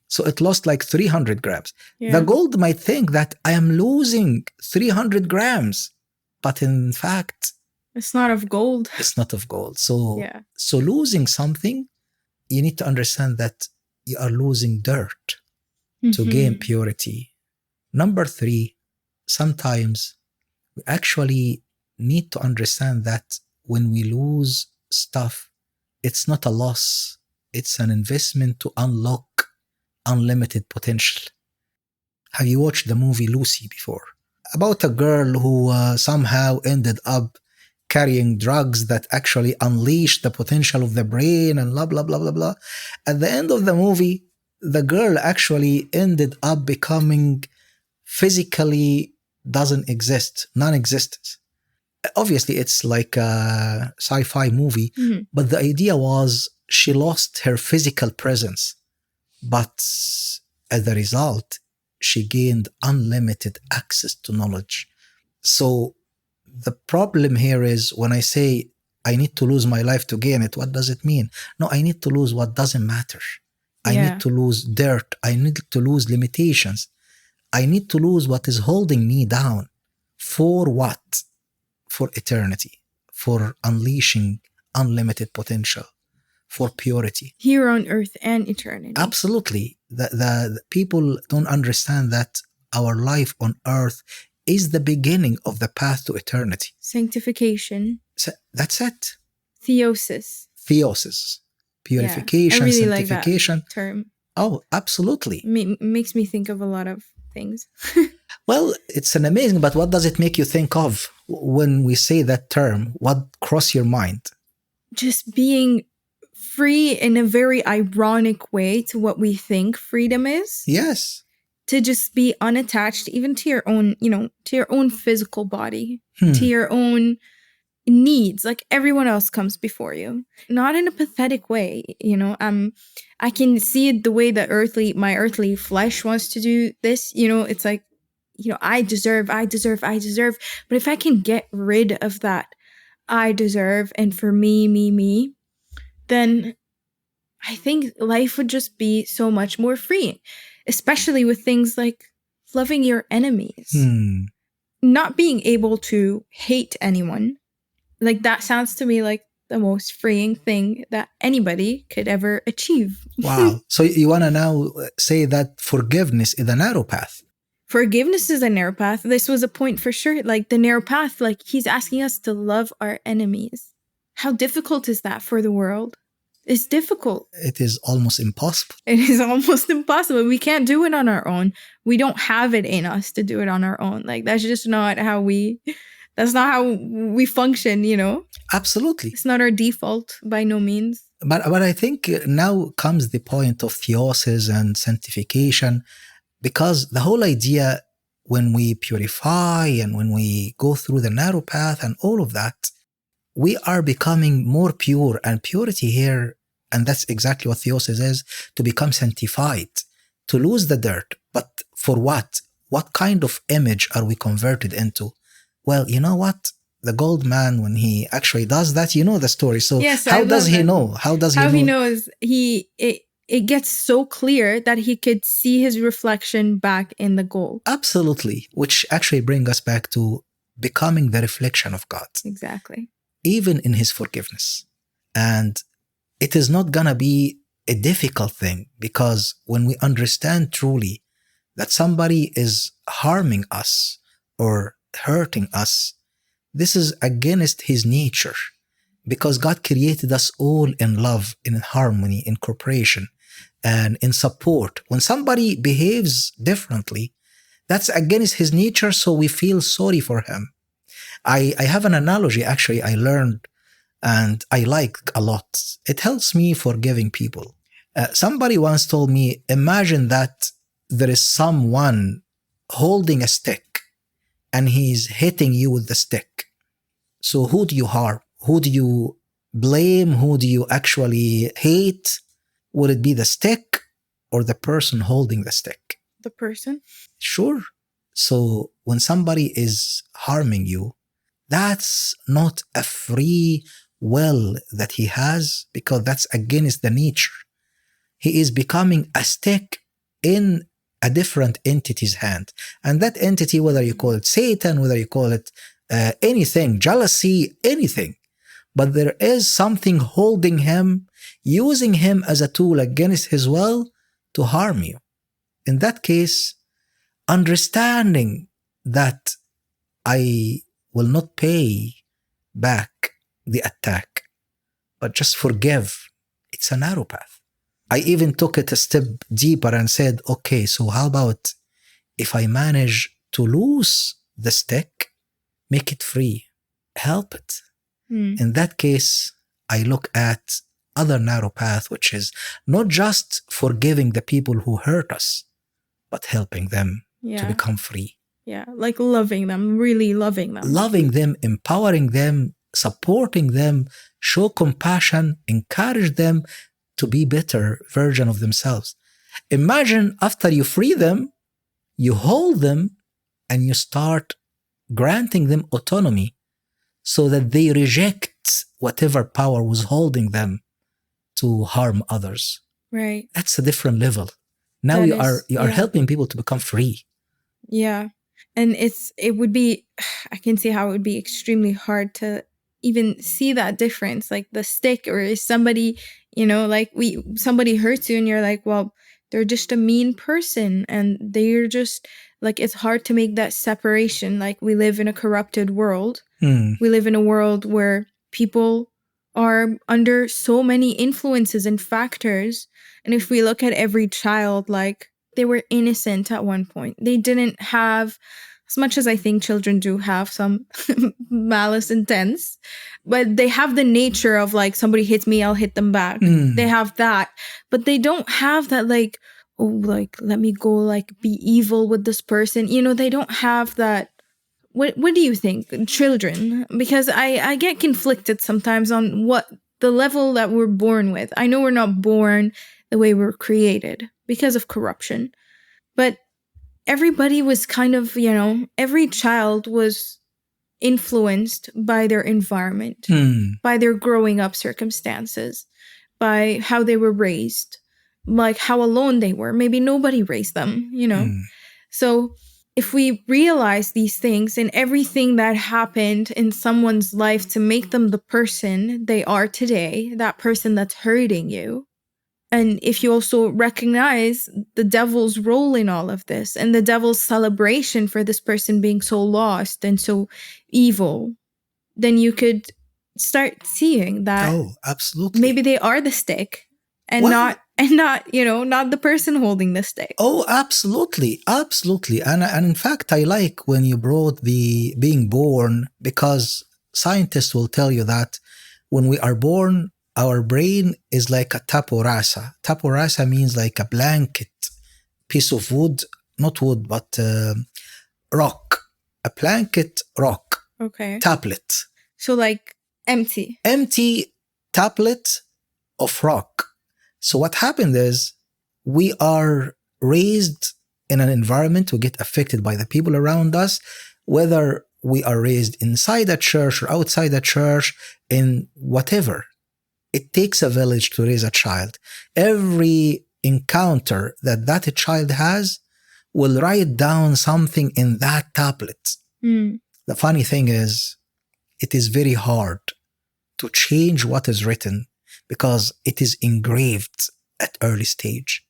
So it lost like 300 grams. Yeah. The gold might think that I am losing 300 grams, but in fact, it's not of gold. It's not of gold. So, Yeah. So losing something, you need to understand that you are losing dirt to gain purity. Number three, sometimes we actually need to understand that when we lose stuff, it's not a loss. It's an investment to unlock unlimited potential. Have you watched the movie Lucy before? About a girl who somehow ended up carrying drugs that actually unleash the potential of the brain and blah, blah, blah, blah, blah. At the end of the movie, the girl actually ended up becoming physically doesn't exist, non-existent. Obviously, it's like a sci-fi movie, but the idea was she lost her physical presence. But as a result, she gained unlimited access to knowledge. So the problem here is when I say I need to lose my life to gain it, what does it mean? No, I need to lose what doesn't matter. I need to lose dirt. I need to lose limitations. I need to lose what is holding me down. For what? For eternity. For unleashing unlimited potential. For purity. Here on earth and eternity. Absolutely. The people don't understand that our life on earth is the beginning of the path to eternity. Sanctification. So that's it. Theosis. Theosis. Purification, I really sanctification. like that term. Oh, absolutely. Makes me think of a lot of things. Well, it's an amazing, but what does it make you think of when we say that term? What crosses your mind? Just being free in a very ironic way to what we think freedom is. Yes. To just be unattached even to your own, to your own physical body, to your own needs. Like everyone else comes before you. Not in a pathetic way, I can see it the way that my earthly flesh wants to do this. It's like, I deserve. But if I can get rid of that, I deserve, and for me, then I think life would just be so much more freeing, especially with things like loving your enemies. not being able to hate anyone, like that sounds to me like the most freeing thing that anybody could ever achieve. Wow. So you want to now say that forgiveness is a narrow path. Forgiveness is a narrow path. This was a point for sure. Like the narrow path, like he's asking us to love our enemies. How difficult is that for the world? It's difficult. It is almost impossible. It is almost impossible. We can't do it on our own. We don't have it in us to do it on our own. Like that's just not how that's not how we function, you know? Absolutely. It's not our default by no means. But I think now comes the point of theosis and sanctification, because the whole idea when we purify and when we go through the narrow path and all of that, we are becoming more pure, and purity here, and that's exactly what theosis is, to become sanctified, to lose the dirt. But for what? What kind of image are we converted into? Well, you know what? The gold man, when he actually does that, you know the story. So yes, how does he know? How does he know? How he knows, it gets so clear that he could see his reflection back in the gold. Absolutely. Which actually brings us back to becoming the reflection of God. Exactly. Even in his forgiveness. And it is not going to be a difficult thing, because when we understand truly that somebody is harming us or hurting us, this is against his nature, because God created us all in love, in harmony, in cooperation, and in support. When somebody behaves differently, that's against his nature, so we feel sorry for him. I have an analogy actually I learned and I like a lot. It helps me forgiving people. Somebody once told me, imagine that there is someone holding a stick and he's hitting you with the stick. So who do you harm? Who do you blame? Who do you actually hate? Would it be the stick or the person holding the stick? The person? Sure. So when somebody is harming you, that's not a free will that he has, because that's against the nature. He is becoming a stick in a different entity's hand. And that entity, whether you call it Satan, whether you call it anything, jealousy, anything, but there is something holding him, using him as a tool against his will to harm you. In that case, understanding that I will not pay back the attack, but just forgive, it's a narrow path. I even took it a step deeper and said, okay, so how about if I manage to lose the stick, make it free, help it. In that case, I look at other narrow path, which is not just forgiving the people who hurt us, but helping them to become free. Yeah, like loving them, really loving them. Loving them, empowering them, supporting them, show compassion, encourage them to be better version of themselves. Imagine after you free them, you hold them and you start granting them autonomy so that they reject whatever power was holding them to harm others. Right. That's a different level. Now you are helping people to become free. Yeah. And it would be, I can see how it would be extremely hard to even see that difference. Like the stick, or is somebody, you know, like somebody hurts you and you're like, well, they're just a mean person and they're just like, it's hard to make that separation. Like we live in a corrupted world. We live in a world where people are under so many influences and factors. And if we look at every child, like they were innocent at one point. They didn't have, as much as I think children do have some malice intents, but they have the nature of like, somebody hits me, I'll hit them back. They have that, but they don't have that like, oh, like, let me go like be evil with this person. You know, they don't have that. What do you think, children? Because I get conflicted sometimes on what the level that we're born with. I know we're not born the way we're created because of corruption, but everybody was kind of, you know, every child was influenced by their environment, by their growing up circumstances, by how they were raised, like how alone they were. Maybe nobody raised them, you know? So if we realize these things and everything that happened in someone's life to make them the person they are today, that person that's hurting you, and if you also recognize the devil's role in all of this and the devil's celebration for this person being so lost and so evil, then you could start seeing that Oh, absolutely. maybe they are the stick and Well- not, not the person holding the stick. Oh, absolutely. Absolutely. And in fact, I like when you brought the being born, because scientists will tell you that when we are born, our brain is like a tapo rasa. Tapo rasa means like a blanket, piece of wood, not wood, but rock. A blanket rock. Okay. Tablet. So like empty. Empty tablet of rock. So what happened is we are raised in an environment, we get affected by the people around us, whether we are raised inside a church or outside a church, in whatever. It takes a village to raise a child. Every encounter that child has will write down something in that tablet. Mm. The funny thing is, it is very hard to change what is written because it is engraved at early stage.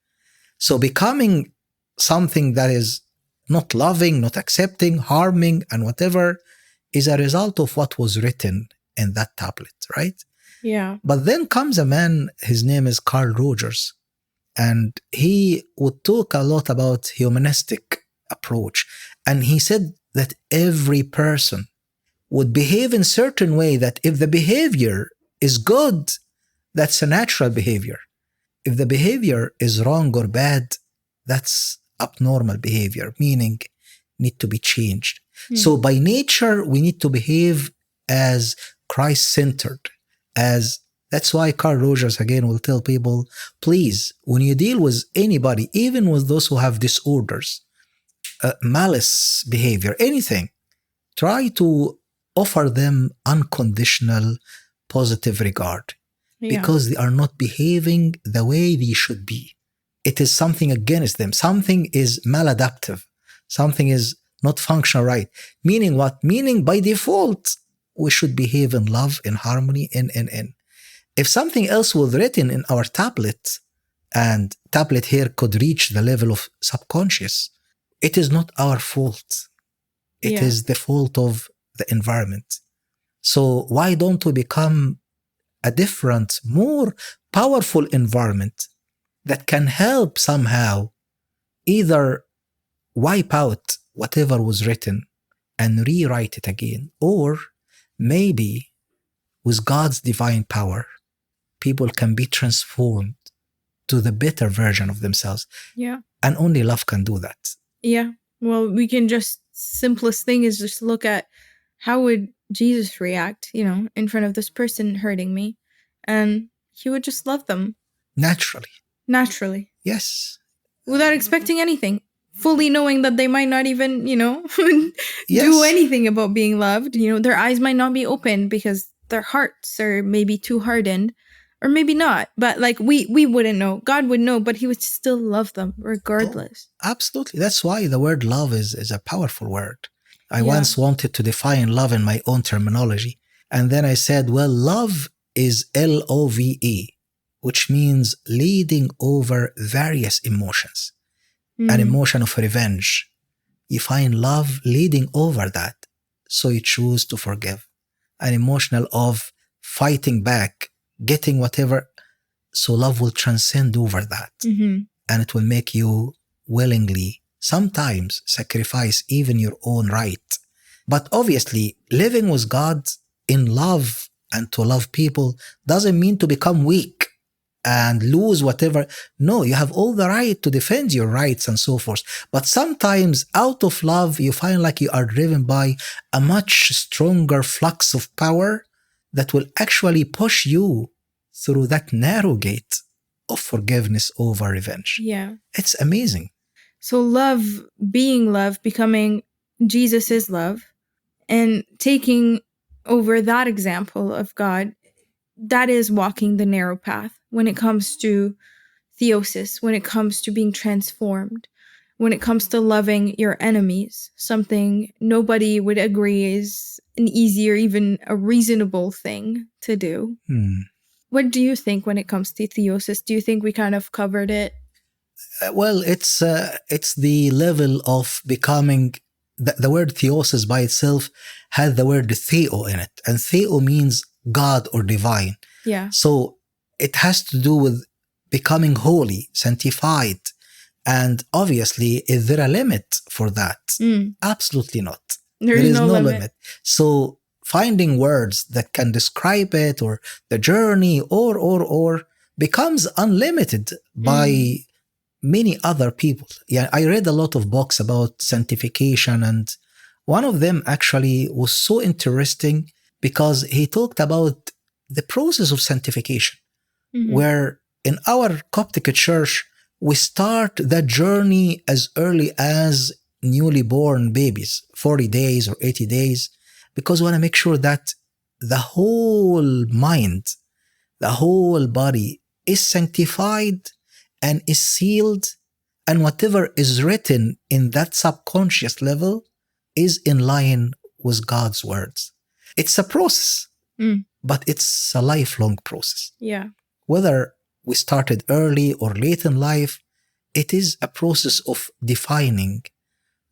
So becoming something that is not loving, not accepting, harming, and whatever is a result of what was written in that tablet, right? Yeah. But then comes a man, his name is Carl Rogers, and he would talk a lot about humanistic approach. And he said that every person would behave in a certain way, that if the behavior is good, that's a natural behavior. If the behavior is wrong or bad, that's abnormal behavior, meaning need to be changed. So by nature, we need to behave as Christ-centered. That's why Carl Rogers again will tell people, please, when you deal with anybody, even with those who have disorders, malice behavior, anything, try to offer them unconditional positive regard, because they are not behaving the way they should be. It is something against them. Something is maladaptive. Something is not functional right. Meaning what? Meaning by default, we should behave in love, in harmony, in. If something else was written in our tablet, and tablet here could reach the level of subconscious, it is not our fault. It is the fault of the environment. So why don't we become a different, more powerful environment that can help somehow either wipe out whatever was written and rewrite it again, or maybe with God's divine power, people can be transformed to the better version of themselves. Yeah. And only love can do that. Yeah. Well, we can just, simplest thing is just look at how would Jesus react, in front of this person hurting me. And he would just love them. Naturally. Yes. Without expecting anything. Fully knowing that they might not even, do Yes. anything about being loved. Their eyes might not be open because their hearts are maybe too hardened. Or maybe not. But we wouldn't know. God would know, but he would still love them regardless. Oh, absolutely. That's why the word love is a powerful word. I once wanted to define love in my own terminology. And then I said, well, love is LOVE, which means leading over various emotions. An emotion of revenge. You find love leading over that. So you choose to forgive. An emotional of fighting back, getting whatever. So love will transcend over that. And it will make you willingly sometimes sacrifice even your own right. But obviously, living with God in love and to love people doesn't mean to become weak and lose whatever. No, you have all the right to defend your rights and so forth. But sometimes out of love, you find like you are driven by a much stronger flux of power that will actually push you through that narrow gate of forgiveness over revenge. Yeah. It's amazing. So love, being love, becoming Jesus is love, and taking over that example of God, that is walking the narrow path when it comes to theosis, when it comes to being transformed, when it comes to loving your enemies, something nobody would agree is an easy or even a reasonable thing to do. What do you think when it comes to theosis? Do you think we kind of covered it? Well, it's the level of becoming. The word theosis by itself has the word theo in it, and theo means God or divine. Yeah. So it has to do with becoming holy, sanctified. And obviously, is there a limit for that? Absolutely not. There is no limit. So finding words that can describe it or the journey or becomes unlimited by many other people. Yeah, I read a lot of books about sanctification, and one of them actually was so interesting because he talked about the process of sanctification, where in our Coptic church, we start that journey as early as newly born babies, 40 days or 80 days, because we want to make sure that the whole mind, the whole body is sanctified and is sealed, and whatever is written in that subconscious level is in line with God's words. It's a process, but it's a lifelong process. Yeah. Whether we started early or late in life, it is a process of defining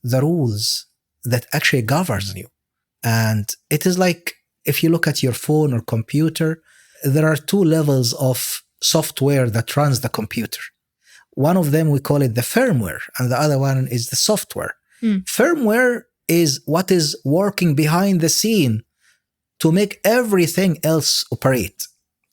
the rules that actually governs you. And it is like if you look at your phone or computer, there are two levels of software that runs the computer. One of them, we call it the firmware, and the other one is the software. Firmware is what is working behind the scene to make everything else operate.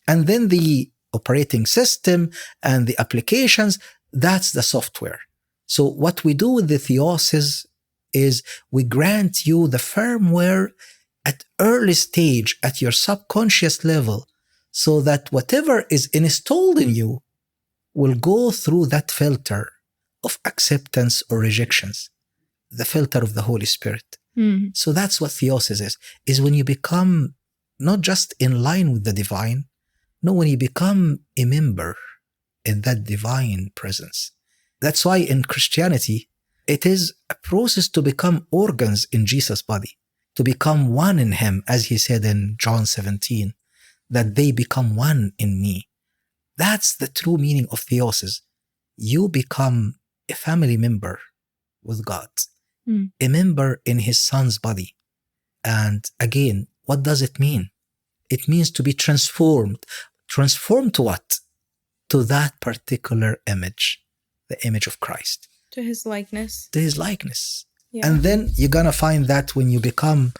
And then the operating system and the applications, that's the software. So what we do with the theosis is we grant you the firmware at early stage at your subconscious level, so that whatever is installed in you will go through that filter of acceptance or rejections, the filter of the Holy Spirit. So that's what theosis is when you become not just in line with the divine, no, when you become a member in that divine presence. That's why in Christianity, it is a process to become organs in Jesus' body, to become one in him, as he said in John 17, that they become one in me. That's the true meaning of theosis. You become a family member with God, a member in his son's body. And again, what does it mean? It means to be transformed. Transformed to what? To that particular image, the image of Christ. To his likeness. To his likeness. Yeah. And then you're going to find that when you become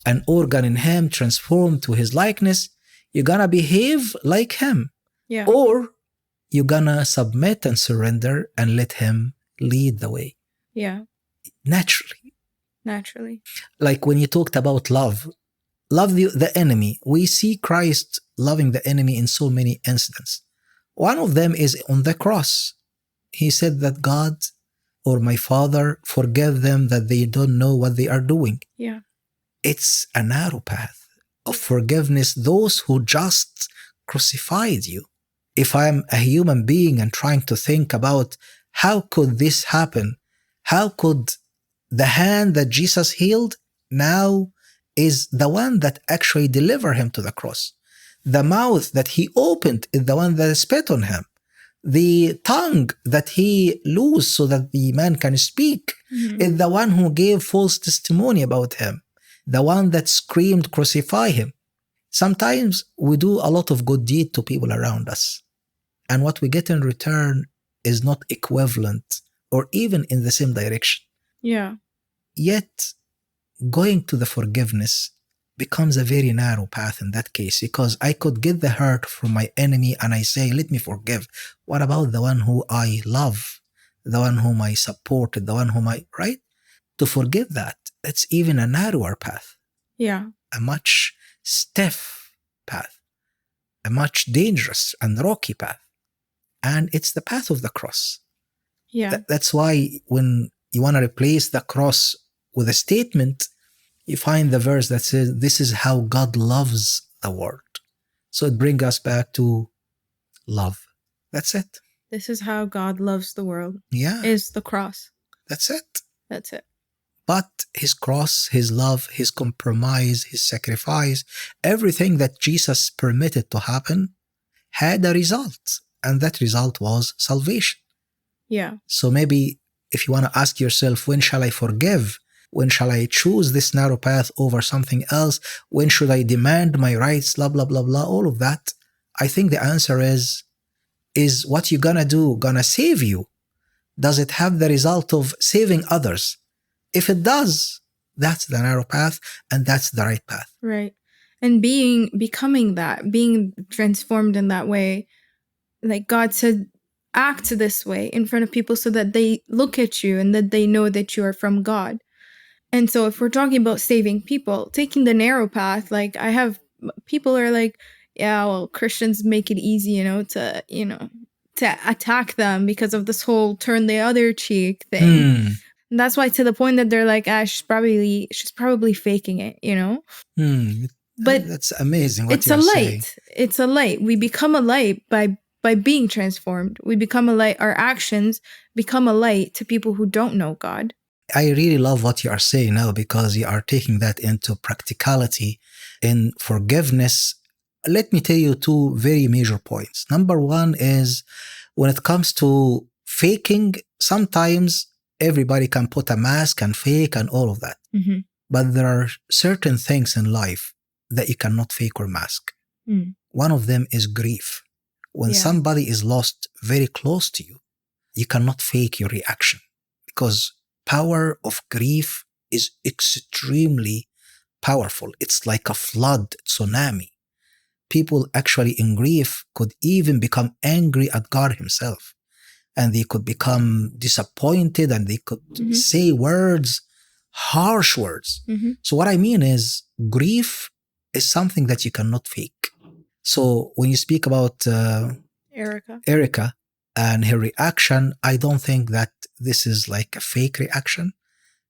an organ in him, transformed to his likeness, you're going to behave like him. Yeah. Or you're going to submit and surrender and let him lead the way. Yeah. Naturally. Like when you talked about love the enemy. We see Christ loving the enemy in so many incidents. One of them is on the cross. He said that God or my Father, forgive them that they don't know what they are doing. Yeah. It's a narrow path of forgiveness, those who just crucified you. If I'm a human being and trying to think about how could this happen, how could the hand that Jesus healed now is the one that actually delivered him to the cross. The mouth that he opened is the one that spit on him. The tongue that he loosed so that the man can speak is the one who gave false testimony about him. The one that screamed, crucify him. Sometimes we do a lot of good deed to people around us, and what we get in return is not equivalent or even in the same direction. Yeah. Yet, going to the forgiveness becomes a very narrow path in that case, because I could get the hurt from my enemy and I say, let me forgive. What about the one who I love, the one whom I supported, the one whom right? To forgive that's even a narrower path. Yeah. A much stiff path, a much dangerous and rocky path. And it's the path of the cross. Yeah. That's why when you want to replace the cross with a statement, you find the verse that says, this is how God loves the world. So it brings us back to love. That's it. This is how God loves the world. Yeah. Is the cross. That's it. That's it. But his cross, his love, his compromise, his sacrifice, everything that Jesus permitted to happen had a result. And that result was salvation. Yeah. So maybe if you want to ask yourself, when shall I forgive? When shall I choose this narrow path over something else? When should I demand my rights? Blah, blah, blah, blah, all of that. I think the answer is what you gonna do gonna save you? Does it have the result of saving others? If it does, that's the narrow path and that's the right path. Right. And becoming that, being transformed in that way, like God said, act this way in front of people so that they look at you and that they know that you are from God. And so if we're talking about saving people, taking the narrow path, like people are like, yeah, well, Christians make it easy, to attack them because of this whole turn the other cheek thing. And that's why, to the point that they're like, she's probably faking it, But that's amazing what it's you're a light. saying. It's a light. We become a light by being transformed. We become a light. Our actions become a light to people who don't know God. I really love what you are saying now, because you are taking that into practicality in forgiveness. Let me tell you two very major points. Number one is, when it comes to faking, sometimes everybody can put a mask and fake and all of that. Mm-hmm. But there are certain things in life that you cannot fake or mask. One of them is grief. When somebody is lost very close to you, you cannot fake your reaction, because power of grief is extremely powerful. It's like a flood, tsunami. People actually in grief could even become angry at God himself. And they could become disappointed, and they could say words, harsh words. So what I mean is, grief is something that you cannot fake. So when you speak about Erica and her reaction, I don't think that this is like a fake reaction,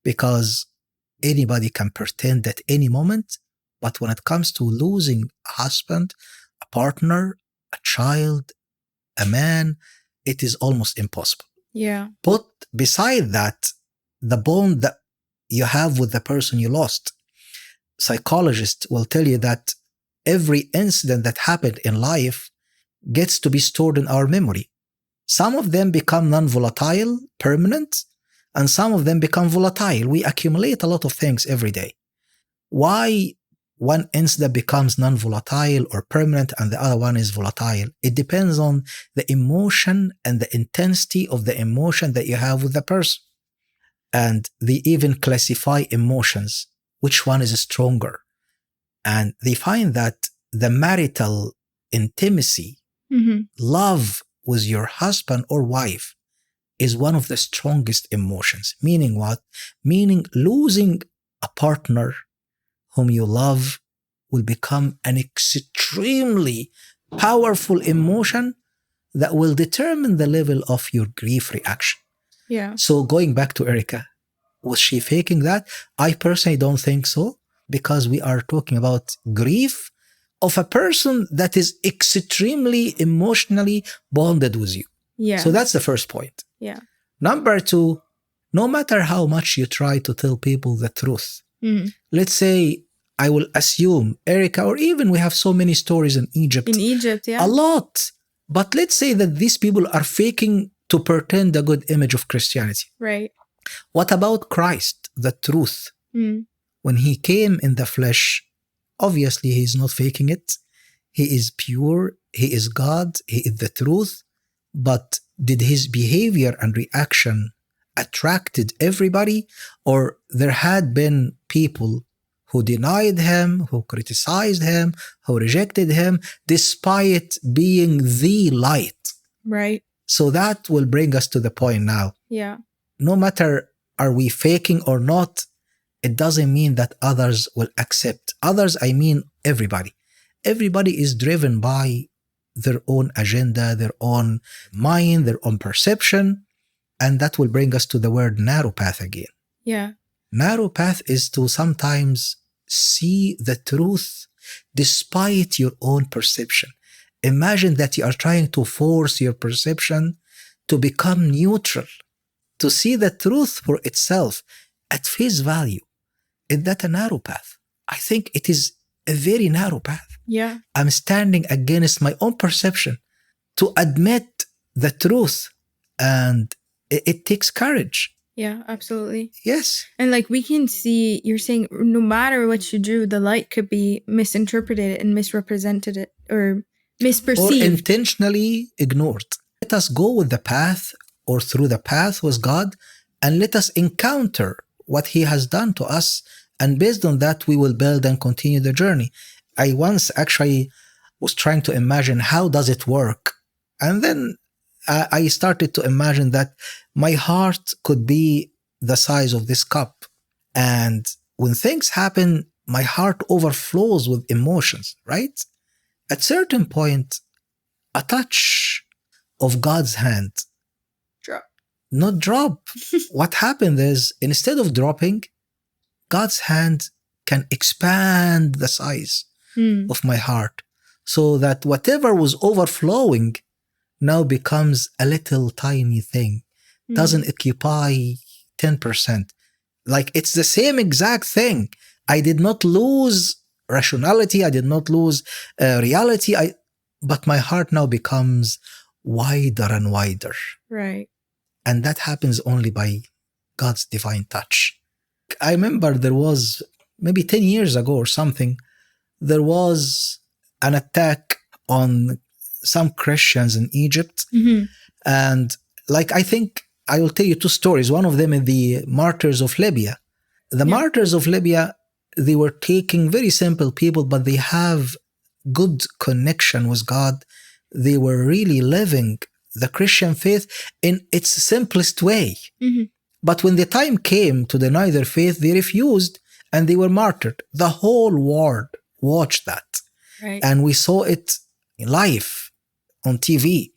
because anybody can pretend at any moment. But when it comes to losing a husband, a partner, a child, a man, it is almost impossible. Yeah. But beside that, the bond that you have with the person you lost, psychologists will tell you that every incident that happened in life gets to be stored in our memory. Some of them become non-volatile, permanent, and some of them become volatile. We accumulate a lot of things every day. Why one incident becomes non-volatile or permanent and the other one is volatile? It depends on the emotion and the intensity of the emotion that you have with the person. And they even classify emotions. Which one is stronger? And they find that the marital intimacy, love with your husband or wife, is one of the strongest emotions. Meaning what? Meaning losing a partner whom you love will become an extremely powerful emotion that will determine the level of your grief reaction. Yeah. So going back to Erica, was she faking that? I personally don't think so, because we are talking about grief of a person that is extremely emotionally bonded with you. Yeah. So that's the first point. Yeah. Number two, no matter how much you try to tell people the truth, let's say, I will assume Erica, or even we have so many stories in Egypt. Yeah. A lot. But let's say that these people are faking to pretend a good image of Christianity. Right. What about Christ, the truth? When he came in the flesh, obviously he's not faking it. He is pure. He is God. He is the truth. But did his behavior and reaction attracted everybody? Or there had been people who denied him, who criticized him, who rejected him, despite being the light? Right. So that will bring us to the point now. Yeah. No matter are we faking or not, it doesn't mean that others will accept. Others, I mean everybody. Everybody is driven by their own agenda, their own mind, their own perception. And that will bring us to the word narrow path again. Yeah. Narrow path is to sometimes see the truth despite your own perception. Imagine that you are trying to force your perception to become neutral, to see the truth for itself at face value. Is that a narrow path? I think it is a very narrow path. Yeah. I'm standing against my own perception to admit the truth, and it takes courage. Yeah, absolutely. Yes. And like we can see, you're saying no matter what you do, the light could be misinterpreted and misrepresented or misperceived. Or intentionally ignored. Let us go with the path or through the path with God, and let us encounter what He has done to us, and based on that we will build and continue the journey. I once actually was trying to imagine how does it work, and then I started to imagine that my heart could be the size of this cup, and when things happen my heart overflows with emotions, right? At certain point a touch of God's hand, Drop. not drop. What happened is, instead of dropping, God's hand can expand the size of my heart, so that whatever was overflowing now becomes a little tiny thing, doesn't occupy 10%. Like it's the same exact thing. I did not lose rationality, I did not lose reality, but my heart now becomes wider and wider. Right. And that happens only by God's divine touch. I remember there was maybe 10 years ago or something, there was an attack on some Christians in Egypt. And like, I think I will tell you two stories. One of them is the Martyrs of Libya. The Martyrs of Libya, they were taking very simple people, but they have good connection with God. They were really living the Christian faith in its simplest way. But when the time came to deny their faith, they refused and they were martyred. The whole world watched that. Right. And we saw it live on TV.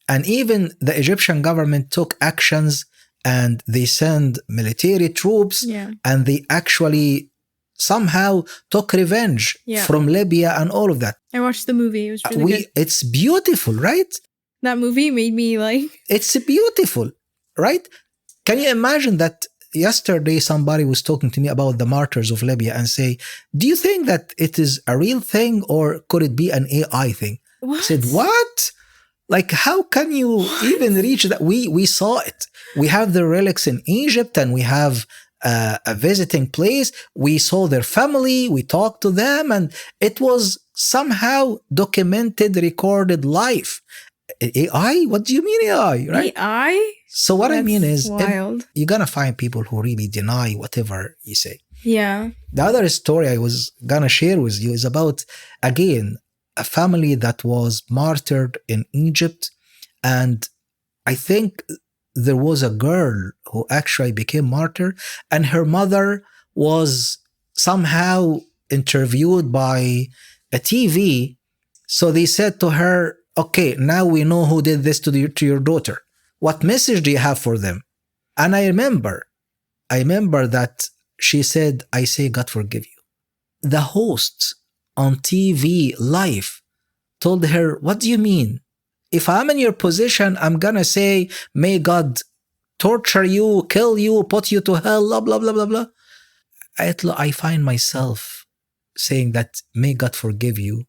And even the Egyptian government took actions, and they sent military troops, and they actually somehow took revenge from Libya and all of that. I watched the movie. It was really good. It's beautiful, right? That movie made me like... It's beautiful, right? Can you imagine that yesterday somebody was talking to me about the Martyrs of Libya and say, do you think that it is a real thing or could it be an AI thing? What? I said, what? Like, how can you even reach that? We saw it. We have the relics in Egypt, and we have a visiting place. We saw their family. We talked to them, and it was somehow documented, recorded live. AI? What do you mean AI? Right? AI? So what I mean is, wild. You're gonna find people who really deny whatever you say. Yeah. The other story I was gonna share with you is about, again, a family that was martyred in Egypt. And I think there was a girl who actually became martyr, and her mother was somehow interviewed by a TV. So they said to her, okay, now we know who did this to your daughter. What message do you have for them? And I remember that she said, I say God forgive you. The host on TV live told her, what do you mean? If I'm in your position, I'm gonna say, may God torture you, kill you, put you to hell, blah, blah, blah, blah, blah. I find myself saying that, may God forgive you,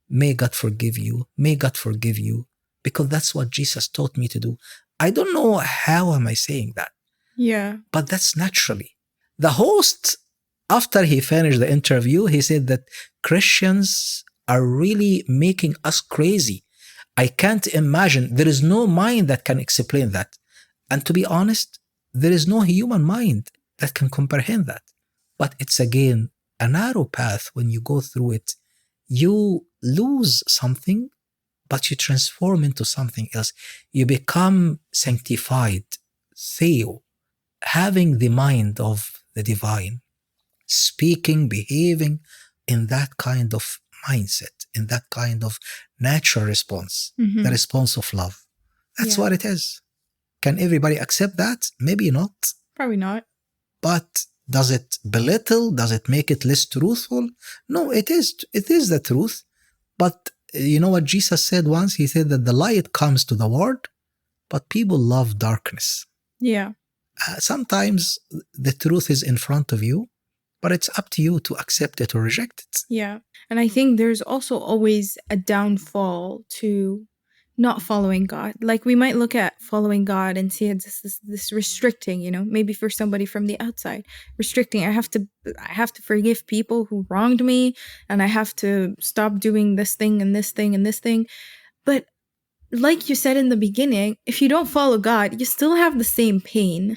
may God forgive you, may God forgive you, because that's what Jesus taught me to do. I don't know how am I saying that. Yeah. But that's naturally. The host, after he finished the interview, he said that Christians are really making us crazy. I can't imagine. There is no mind that can explain that. And to be honest, there is no human mind that can comprehend that. But it's again a narrow path. When you go through it, you lose something, but you transform into something else. You become sanctified, theo, having the mind of the divine, speaking, behaving in that kind of mindset, in that kind of natural response, the response of love. That's what it is. Can everybody accept that? Maybe not. Probably not. But does it belittle? Does it make it less truthful? No, it is. It is the truth. But you know what Jesus said once? He said that the light comes to the world, but people love darkness. Yeah. Sometimes the truth is in front of you, but it's up to you to accept it or reject it. Yeah. And I think there's also always a downfall to not following God. Like we might look at following God and see it as this restricting, maybe for somebody from the outside, restricting. I have to forgive people who wronged me, and I have to stop doing this thing and this thing and this thing. But like you said in the beginning, if you don't follow God, you still have the same pain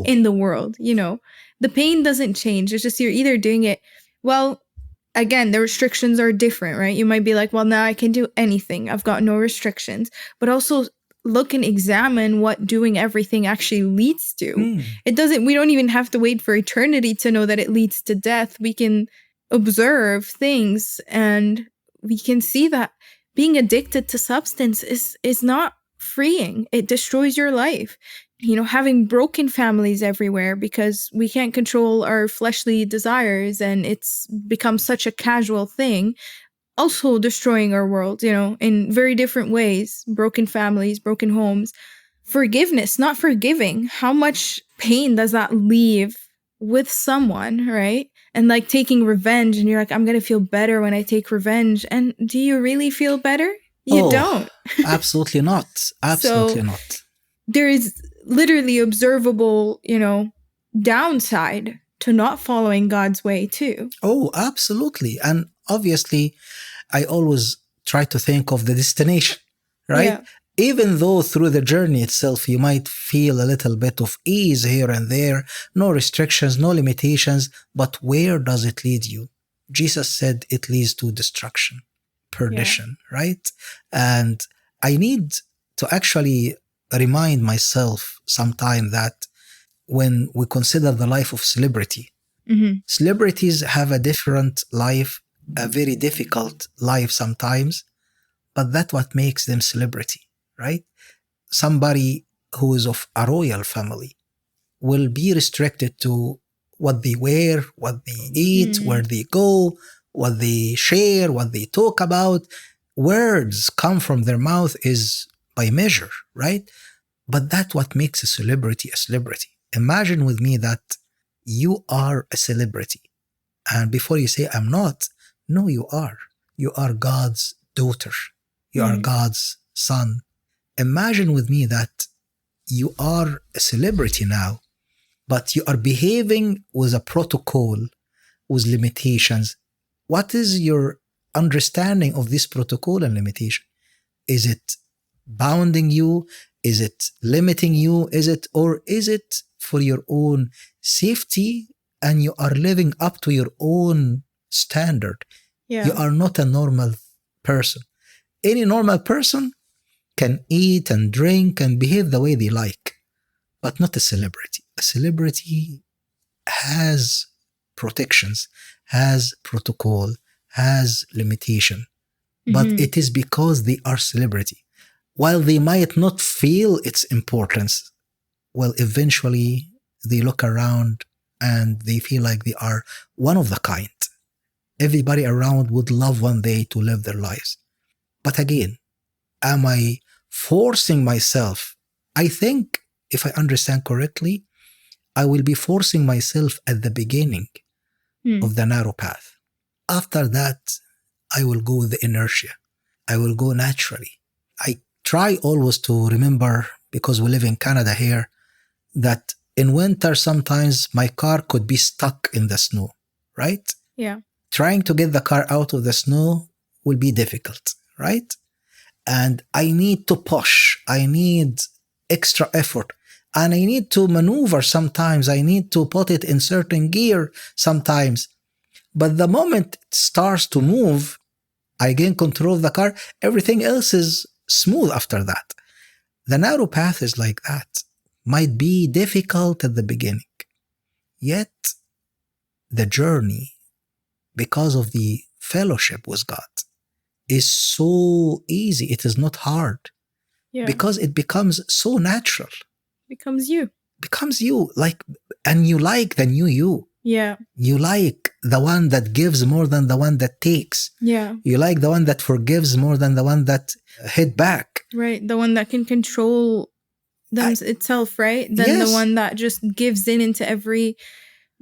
in the world, The pain doesn't change. It's just you're either doing it, well, again, the restrictions are different, right? You might be like, well, now I can do anything. I've got no restrictions. But also look and examine what doing everything actually leads to. We don't even have to wait for eternity to know that it leads to death. We can observe things and we can see that being addicted to substance is not freeing. It destroys your life. Having broken families everywhere because we can't control our fleshly desires and it's become such a casual thing, also destroying our world, in very different ways. Broken families, broken homes. Forgiveness, not forgiving. How much pain does that leave with someone, right? And like taking revenge, and you're like, I'm going to feel better when I take revenge. And do you really feel better? You don't. Absolutely not. Absolutely not. There is literally observable, downside to not following God's way too. Oh, absolutely. And obviously, I always try to think of the destination, right? Yeah. Even though through the journey itself, you might feel a little bit of ease here and there, no restrictions, no limitations, but where does it lead you? Jesus said it leads to destruction, perdition, right? And I need to actually remind myself sometime that when we consider the life of celebrity, celebrities have a different life, a very difficult life sometimes, but that's what makes them celebrity, right? Somebody who is of a royal family will be restricted to what they wear, what they eat, where they go, what they share, what they talk about. Words come from their mouth is by measure, right? But that's what makes a celebrity a celebrity. Imagine with me that you are a celebrity. And before you say, I'm not, no, you are. You are God's daughter. You are God's son. Imagine with me that you are a celebrity now, but you are behaving with a protocol, with limitations. What is your understanding of this protocol and limitation? Is it bounding you? Is it limiting you? Is it for your own safety and you are living up to your own standard? Yeah. You are not a normal person. Any normal person can eat and drink and behave the way they like, but not a celebrity. A celebrity has protections, has protocol, has limitation, but it is because they are celebrity. While they might not feel its importance, well, eventually they look around and they feel like they are one of the kind. Everybody around would love one day to live their lives. But again, am I forcing myself? I think, if I understand correctly, I will be forcing myself at the beginning of the narrow path. After that, I will go with the inertia. I will go naturally. I try always to remember, because we live in Canada here, that in winter sometimes my car could be stuck in the snow, right? Yeah. Trying to get the car out of the snow will be difficult, right? And I need to push. I need extra effort. And I need to maneuver sometimes. I need to put it in certain gear sometimes. But the moment it starts to move, I gain control of the car. Everything else is smooth after that. The narrow path is like that. Might be difficult at the beginning. Yet, the journey, because of the fellowship with God, is so easy. It is not hard. Yeah. Because it becomes so natural. Becomes you. And you like the new you. Yeah. You like the one that gives more than the one that takes. Yeah. You like the one that forgives more than the one that hit back. Right. The one that can control itself, right? Than the Yes. one that just gives in into every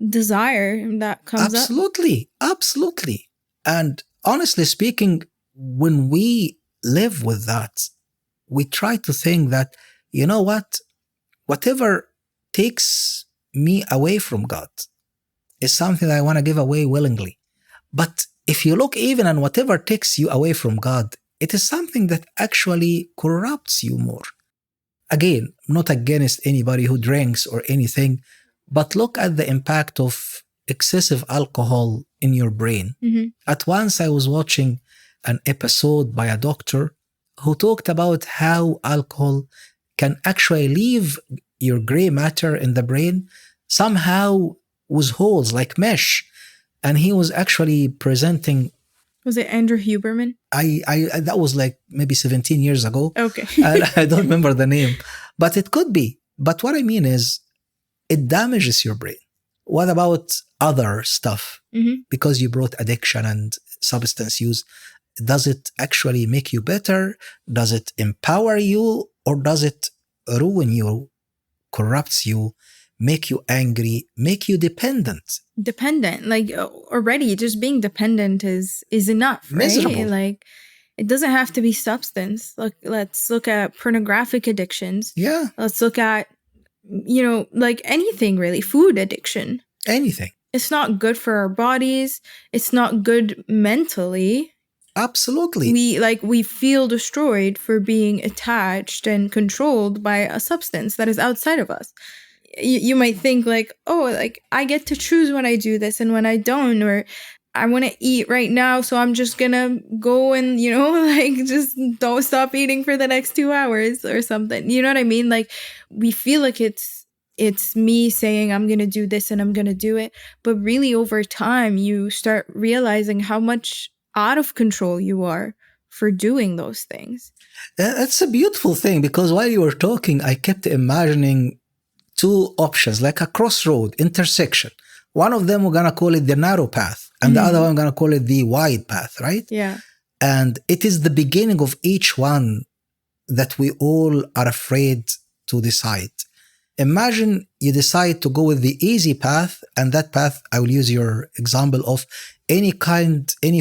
desire that comes up. Absolutely. And honestly speaking, when we live with that, we try to think that, you know what, whatever takes me away from God is something that I want to give away willingly. But if you look even on whatever takes you away from God, it is something that actually corrupts you more. Again, I'm not against anybody who drinks or anything, but look at the impact of excessive alcohol in your brain. Mm-hmm. At once I was watching an episode by a doctor who talked about how alcohol can actually leave your gray matter in the brain somehow with holes like mesh. And he was actually presenting. Was it Andrew Huberman? I that was like maybe 17 years ago. Okay. I don't remember the name, but it could be. But what I mean is, it damages your brain. What about other stuff? Mm-hmm. Because you brought addiction and substance use, does it actually make you better? Does it empower you? Or does it ruin you, corrupts you, make you angry, make you dependent? Dependent. Like already just being dependent is enough, right? Miserable. Like it doesn't have to be substance. Let's look at pornographic addictions. Yeah. Let's look at, like anything really, food addiction. Anything. It's not good for our bodies. It's not good mentally. Absolutely. We feel destroyed for being attached and controlled by a substance that is outside of us. You might think like, oh, like I get to choose when I do this and when I don't, or I want to eat right now, so I'm just gonna go and, like just don't stop eating for the next 2 hours or something. You know what I mean? Like we feel like it's me saying I'm gonna do this and I'm gonna do it, but really over time you start realizing how much out of control you are for doing those things. That's a beautiful thing, because while you were talking, I kept imagining two options, like a crossroad, intersection. One of them, we're going to call it the narrow path, and the other one, we're going to call it the wide path, right? Yeah. And it is the beginning of each one that we all are afraid to decide. Imagine you decide to go with the easy path, and that path, I will use your example of any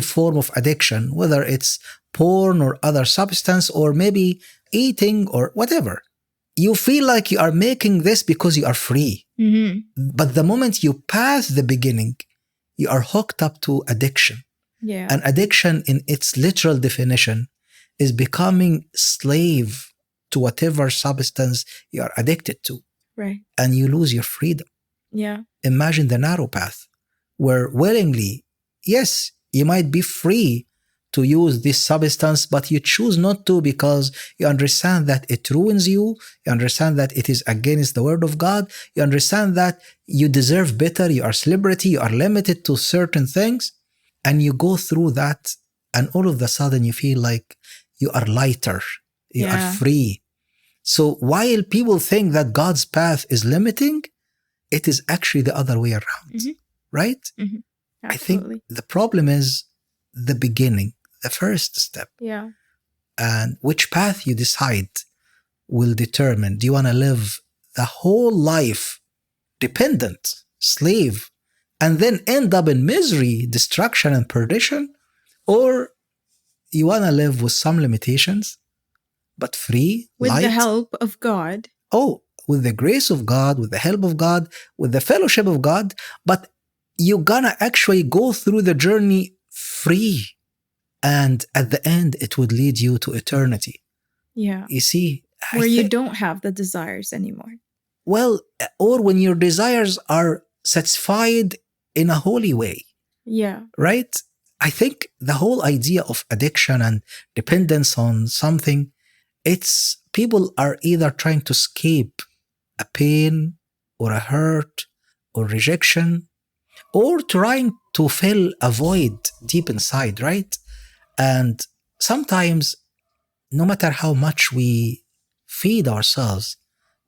form of addiction, whether it's porn or other substance, or maybe eating or whatever. You feel like you are making this because you are free. Mm-hmm. But the moment you pass the beginning, you are hooked up to addiction. Yeah. And addiction, in its literal definition, is becoming slave to whatever substance you are addicted to. Right. And you lose your freedom. Yeah. Imagine the narrow path, where willingly, yes, you might be free to use this substance, but you choose not to because you understand that it ruins you. You understand that it is against the word of God. You understand that you deserve better. You are celebrity. You are limited to certain things. And you go through that, and all of a sudden you feel like you are lighter. You are free. So while people think that God's path is limiting, it is actually the other way around, right? Mm-hmm. I think the problem is the beginning, the first step. Yeah. And which path you decide will determine, do you want to live the whole life dependent, slave, and then end up in misery, destruction, and perdition? Or you want to live with some limitations, but free, with light? the help of God. Oh, with the grace of God, with the help of God, with the fellowship of God, but you're gonna actually go through the journey free. And at the end, it would lead you to eternity. Yeah. You see? Where you don't have the desires anymore. Well, or when your desires are satisfied in a holy way. Yeah. Right? I think the whole idea of addiction and dependence on something, it's people are either trying to escape a pain or a hurt or rejection, or trying to fill a void deep inside, right? And sometimes, no matter how much we feed ourselves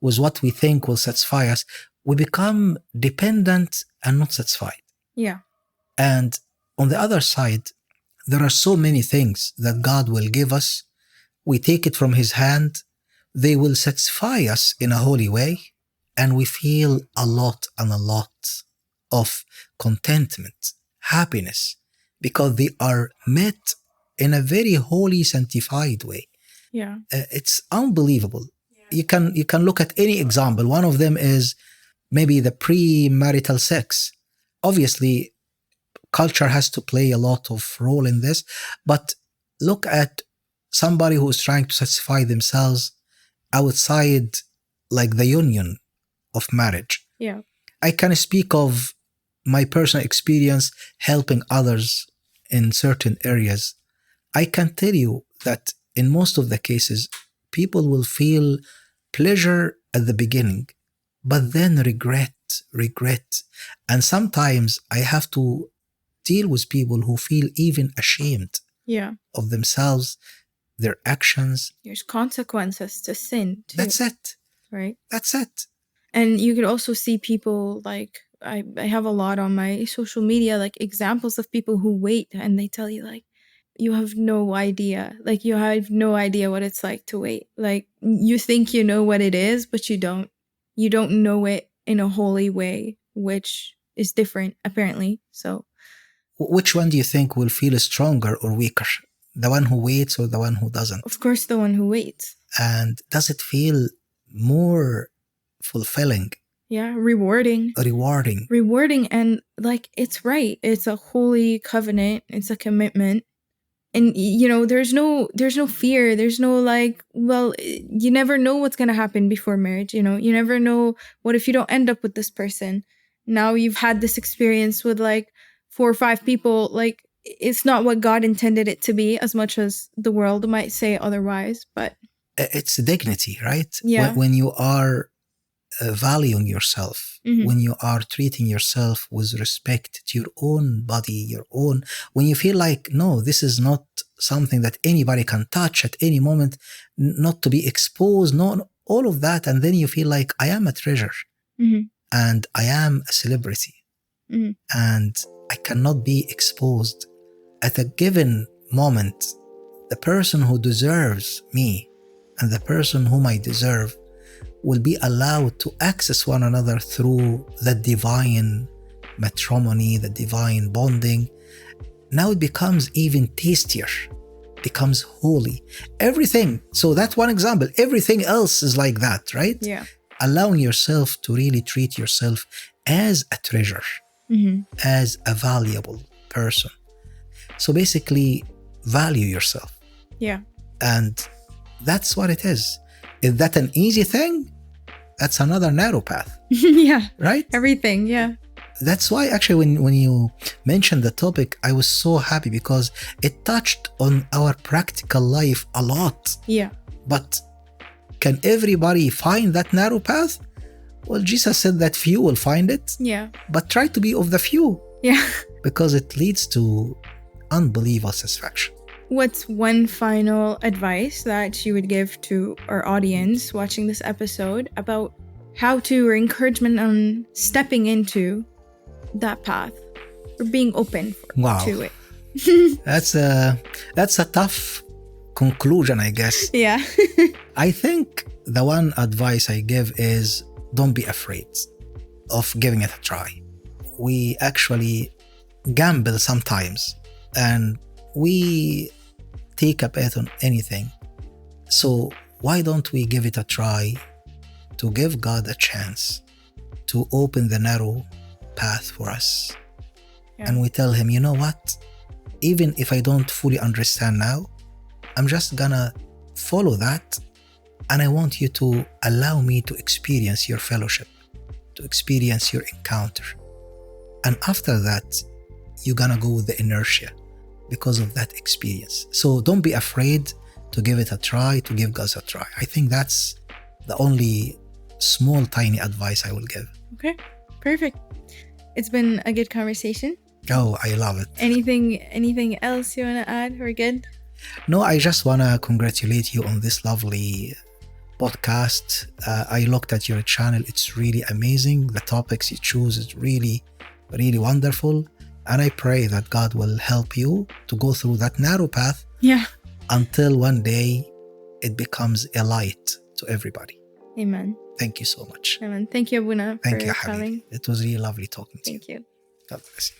with what we think will satisfy us, we become dependent and not satisfied. Yeah. And on the other side, there are so many things that God will give us. We take it from His hand. They will satisfy us in a holy way, and we feel a lot of contentment, happiness, because they are met in a very holy, sanctified way. Yeah. It's unbelievable. You can look at any example. One of them is maybe the premarital sex. Obviously, culture has to play a lot of role in this, but look at somebody who is trying to satisfy themselves outside like the union of marriage. Yeah. I can speak of my personal experience helping others in certain areas. I can tell you that in most of the cases, people will feel pleasure at the beginning, but then regret. And sometimes I have to deal with people who feel even ashamed Yeah. of themselves, their actions. There's consequences to sin too. That's it. Right. That's it. And you could also see people like, I have a lot on my social media, like examples of people who wait and they tell you like, you have no idea. Like you have no idea what it's like to wait. Like you think you know what it is, but you don't. You don't know it in a holy way, which is different apparently. So Which one do you think will feel stronger or weaker? The one who waits or the one who doesn't? of course the one who waits. And does it feel more fulfilling, Yeah, rewarding. rewarding? And like it's right. It's a holy covenant. It's a commitment. And you know, there's no fear. There's no like, well, you never know what's going to happen before marriage, you know. You never know what if you don't end up with this person. Now you've had this experience with like 4 or 5 people, like it's not what God intended it to be, as much as the world might say otherwise, but It's dignity, right? Yeah. When you are valuing yourself, Mhm. when you are treating yourself with respect to your own body, when you feel like, no, this is not something that anybody can touch at any moment, not to be exposed, no, all of that. And then you feel like I am a treasure Mhm. and I am a celebrity Mhm. and I cannot be exposed. At a given moment, the person who deserves me and the person whom I deserve will be allowed to access one another through the divine matrimony, the divine bonding. Now it becomes even tastier, becomes holy. Everything. So that's one example. Everything else is like that, right? Yeah. Allowing yourself to really treat yourself as a treasure, Mhm. as a valuable person. So basically, value yourself. Yeah. And that's what it is. Is that an easy thing? That's another narrow path, Yeah. right? Everything, yeah. That's why actually when you mentioned the topic, I was so happy because it touched on our practical life a lot. Yeah. But can everybody find that narrow path? Well, Jesus said that few will find it, Yeah. but try to be of the few Yeah. because it leads to unbelievable satisfaction. What's one final advice that you would give to our audience watching this episode about how to, or encouragement on stepping into that path or being open Wow. to it? That's a tough conclusion, I guess. Yeah. I think the one advice I give is don't be afraid of giving it a try. We actually gamble sometimes and we take a bet on anything. So why don't we give it a try to give God a chance to open the narrow path for us? Yeah. And we tell him, you know what? Even if I don't fully understand now, I'm just gonna follow that. And I want you to allow me to experience your fellowship, to experience your encounter. And after that, you're gonna go with the inertia because of that experience. So don't be afraid to give it a try, to give God a try. I think that's the only small, tiny advice I will give. Okay. Perfect. It's been a good conversation. Oh, I love it. Anything else you want to add? We're good? No, I just want to congratulate you on this lovely podcast. I looked at your channel. It's really amazing. The topics you choose is really, really wonderful. And I pray that God will help you to go through that narrow path Yeah. until one day it becomes a light to everybody. Amen. Thank you so much. Amen. Thank you, Abuna, Thank you, for Habibi. coming. It was really lovely talking to Thank you. God bless you.